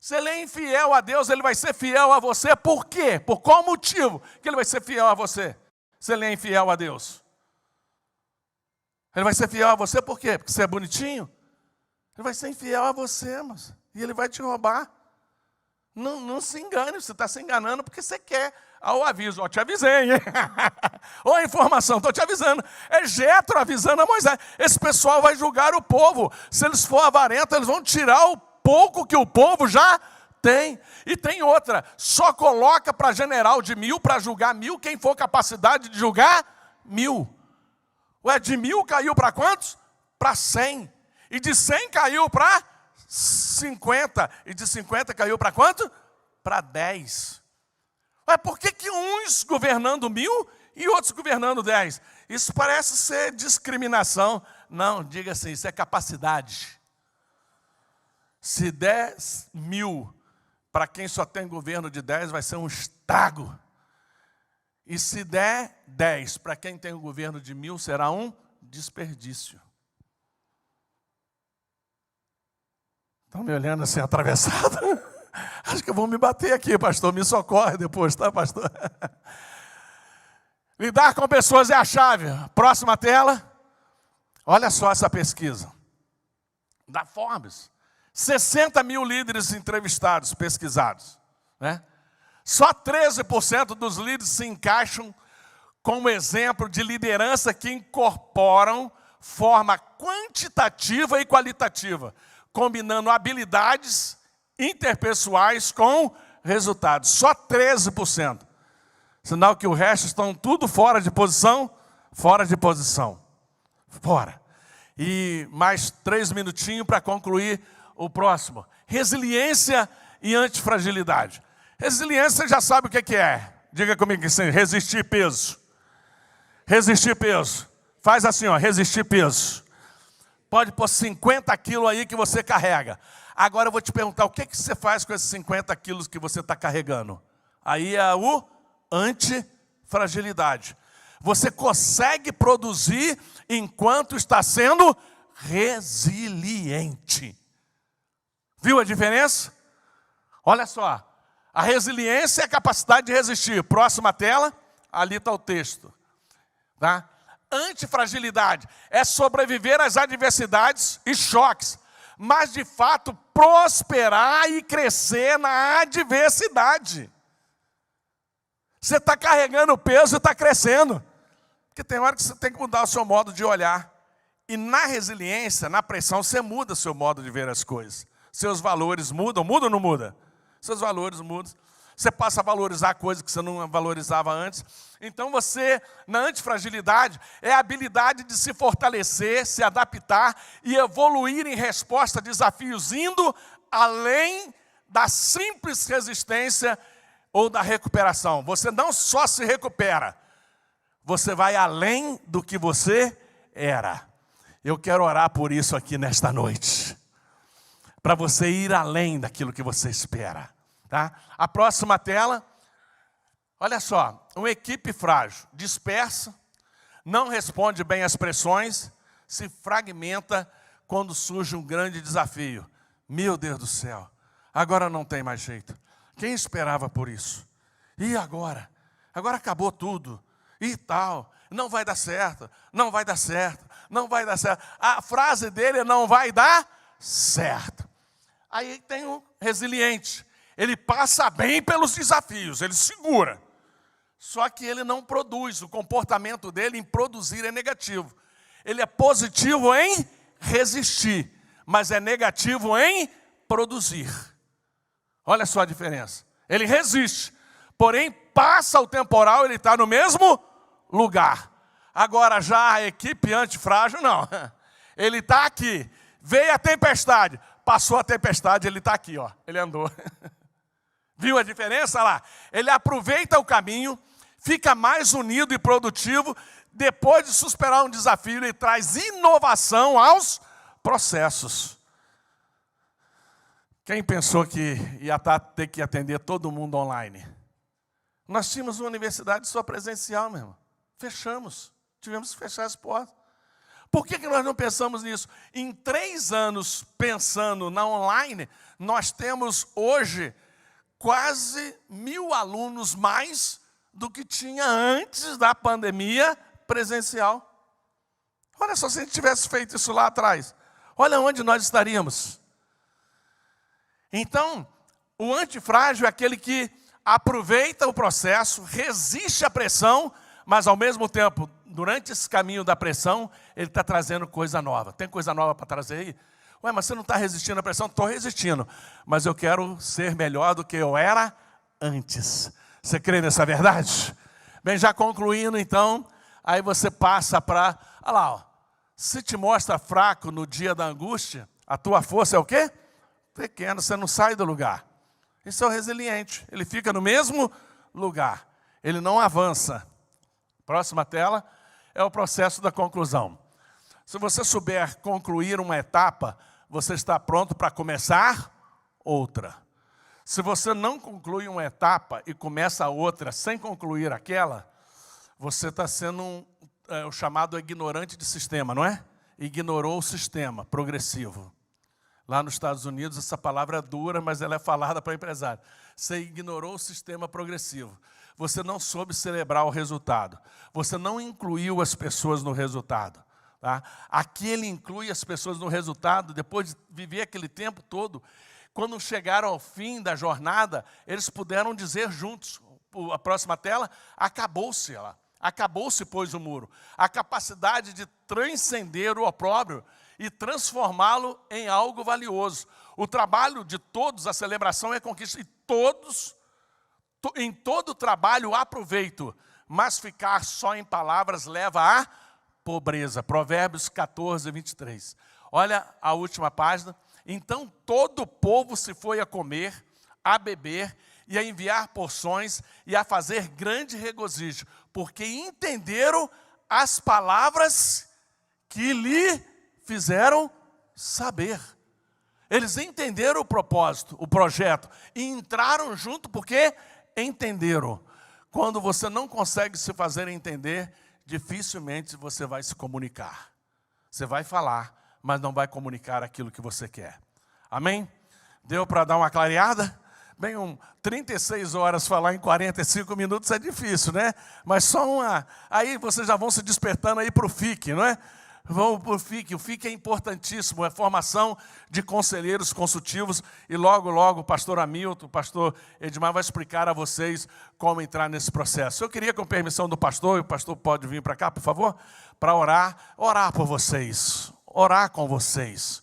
Se ele é infiel a Deus, ele vai ser fiel a você. Por quê? Por qual motivo que ele vai ser fiel a você? Se ele é infiel a Deus. Ele vai ser fiel a você por quê? Porque você é bonitinho? Ele vai ser infiel a você, mas e ele vai te roubar. Não se engane, você está se enganando porque você quer. O aviso, te avisei, hein? A informação, estou te avisando. É Jetro avisando a Moisés. Esse pessoal vai julgar o povo. Se eles for avarentos, eles vão tirar o pouco que o povo já tem. E tem outra, só coloca para general de 1000 para julgar 1000, quem for capacidade de julgar 1000. Ué, de 1000 caiu para quantos? Para 100. E de 100 caiu para 50. E de 50 caiu para quanto? Para 10. Ué, por que uns governando 1000 e outros governando 10? Isso parece ser discriminação. Não, diga assim, isso é capacidade. Se 10.000 para quem só tem governo de 10, vai ser um estrago. E se der 10 para quem tem o governo de 1000, será um desperdício. Estão me olhando assim, atravessado? Acho que vão me bater aqui, pastor. Me socorre depois, tá, pastor? Lidar com pessoas é a chave. Próxima tela. Olha só essa pesquisa. Da Forbes. 60.000 líderes entrevistados, pesquisados. Né? Só 13% dos líderes se encaixam como exemplo de liderança que incorporam forma quantitativa e qualitativa, combinando habilidades interpessoais com resultados. Só 13%. Sinal que o resto estão tudo fora de posição, fora de posição. Fora. E mais 3 minutinhos para concluir o próximo. Resiliência e antifragilidade. Resiliência, você já sabe o que é. Diga comigo assim, resistir peso. Resistir peso. Faz assim, ó, resistir peso. Pode pôr 50 quilos aí que você carrega. Agora eu vou te perguntar, o que você faz com esses 50 quilos que você está carregando? Aí é o antifragilidade. Você consegue produzir enquanto está sendo resiliente. Viu a diferença? Olha só. A resiliência é a capacidade de resistir. Próxima tela, ali está o texto. Tá? Antifragilidade é sobreviver às adversidades e choques, mas de fato prosperar e crescer na adversidade. Você está carregando peso e está crescendo. Porque tem hora que você tem que mudar o seu modo de olhar. E na resiliência, na pressão, você muda o seu modo de ver as coisas. Seus valores mudam, muda ou não muda? Seus valores mudam. Você passa a valorizar coisas que você não valorizava antes. Então você, na antifragilidade, é a habilidade de se fortalecer, se adaptar e evoluir em resposta a desafios, indo além da simples resistência ou da recuperação. Você não só se recupera, você vai além do que você era. Eu quero orar por isso aqui nesta noite. Para você ir além daquilo que você espera. Tá? A próxima tela, olha só, uma equipe frágil, dispersa, não responde bem às pressões, se fragmenta quando surge um grande desafio. Meu Deus do céu, agora não tem mais jeito. Quem esperava por isso? E agora? Agora acabou tudo. E tal. Não vai dar certo. Não vai dar certo. Não vai dar certo. A frase dele é não vai dar certo. Aí tem o resiliente. Ele passa bem pelos desafios. Ele segura. Só que ele não produz. O comportamento dele em produzir é negativo. Ele é positivo em resistir. Mas é negativo em produzir. Olha só a diferença. Ele resiste, porém passa o temporal, ele está no mesmo lugar. Agora já a equipe antifrágil, não. Ele está aqui, veio a tempestade, passou a tempestade, ele está aqui, ó. Ele andou. Viu a diferença lá? Ele aproveita o caminho, fica mais unido e produtivo. Depois de superar um desafio, ele traz inovação aos processos. Quem pensou que ia ter que atender todo mundo online? Nós tínhamos uma universidade só presencial, meu irmão. Fechamos. Tivemos que fechar as portas. Por que nós não pensamos nisso? Em 3 anos pensando na online, nós temos hoje quase 1.000 alunos mais do que tinha antes da pandemia presencial. Olha só, se a gente tivesse feito isso lá atrás, olha onde nós estaríamos. Então, o antifrágil é aquele que aproveita o processo, resiste à pressão, mas ao mesmo tempo, durante esse caminho da pressão, ele está trazendo coisa nova. Tem coisa nova para trazer aí? Ué, mas você não está resistindo à pressão? Estou resistindo, mas eu quero ser melhor do que eu era antes. Você crê nessa verdade? Bem, já concluindo então, aí você passa para... Olha lá, ó, se te mostra fraco no dia da angústia, a tua força é o quê? Pequeno, você não sai do lugar. Isso é o resiliente, ele fica no mesmo lugar, ele não avança. Próxima tela é o processo da conclusão. Se você souber concluir uma etapa, você está pronto para começar outra. Se você não conclui uma etapa e começa outra sem concluir aquela, você está sendo o chamado ignorante de sistema, não é? Ignorou o sistema progressivo. Lá nos Estados Unidos, essa palavra é dura, mas ela é falada para empresário. Você ignorou o sistema progressivo. Você não soube celebrar o resultado. Você não incluiu as pessoas no resultado. Tá? Aqui ele inclui as pessoas no resultado, depois de viver aquele tempo todo. Quando chegaram ao fim da jornada, eles puderam dizer juntos, a próxima tela, acabou-se ela. Acabou-se, pois, o muro. A capacidade de transcender o opróbrio e transformá-lo em algo valioso. O trabalho de todos, a celebração é conquista, e todos, em todo trabalho há proveito, mas ficar só em palavras leva à pobreza. Provérbios 14, 23. Olha a última página. Então todo o povo se foi a comer, a beber e a enviar porções e a fazer grande regozijo, porque entenderam as palavras que lhe fizeram saber. Eles entenderam o propósito, o projeto, e entraram junto porque entenderam. Quando você não consegue se fazer entender, dificilmente você vai se comunicar. Você vai falar, mas não vai comunicar aquilo que você quer. Amém? Deu para dar uma clareada? Bem, 36 horas falar em 45 minutos é difícil, né? Mas só uma... Aí vocês já vão se despertando aí para o FIC, não é? Vamos para o FIC. O FIC é importantíssimo, é formação de conselheiros consultivos. E logo, logo, o pastor Hamilton, o pastor Edmar vai explicar a vocês como entrar nesse processo. Eu queria, com permissão do pastor, e o pastor pode vir para cá, por favor, para orar por vocês, orar com vocês.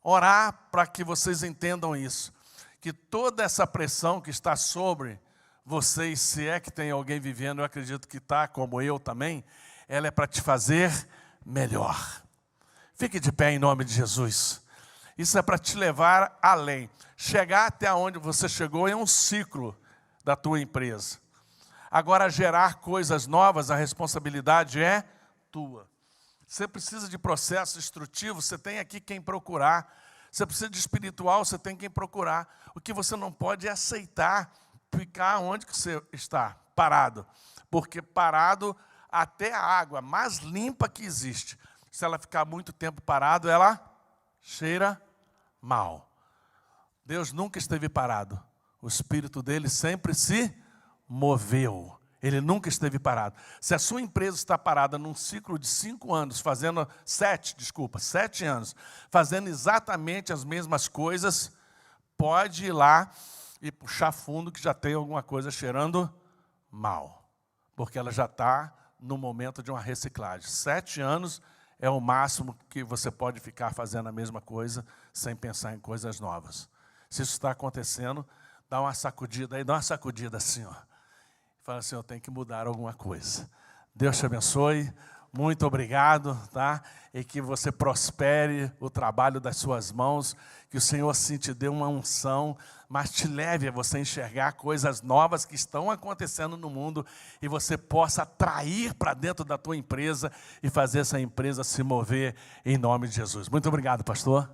Orar para que vocês entendam isso. Que toda essa pressão que está sobre vocês, se é que tem alguém vivendo, eu acredito que está, como eu também, ela é para te fazer melhor. Fique de pé em nome de Jesus. Isso é para te levar além. Chegar até onde você chegou é um ciclo da tua empresa. Agora, gerar coisas novas, a responsabilidade é tua. Você precisa de processo instrutivo, você tem aqui quem procurar. Você precisa de espiritual, você tem quem procurar. O que você não pode é aceitar ficar onde que você está, parado. Porque parado, até a água mais limpa que existe, se ela ficar muito tempo parado, ela cheira mal. Deus nunca esteve parado. O espírito dele sempre se moveu. Ele nunca esteve parado. Se a sua empresa está parada num ciclo de 5 anos, 7 anos, fazendo exatamente as mesmas coisas, pode ir lá e puxar fundo que já tem alguma coisa cheirando mal. Porque ela já está no momento de uma reciclagem. 7 anos é o máximo que você pode ficar fazendo a mesma coisa sem pensar em coisas novas. Se isso está acontecendo, dá uma sacudida aí, dá uma sacudida assim, ó. Fala assim, eu tenho que mudar alguma coisa. Deus te abençoe, muito obrigado, tá? E que você prospere o trabalho das suas mãos, que o Senhor assim te dê uma unção, mas te leve a você enxergar coisas novas que estão acontecendo no mundo e você possa atrair para dentro da tua empresa e fazer essa empresa se mover em nome de Jesus. Muito obrigado, pastor.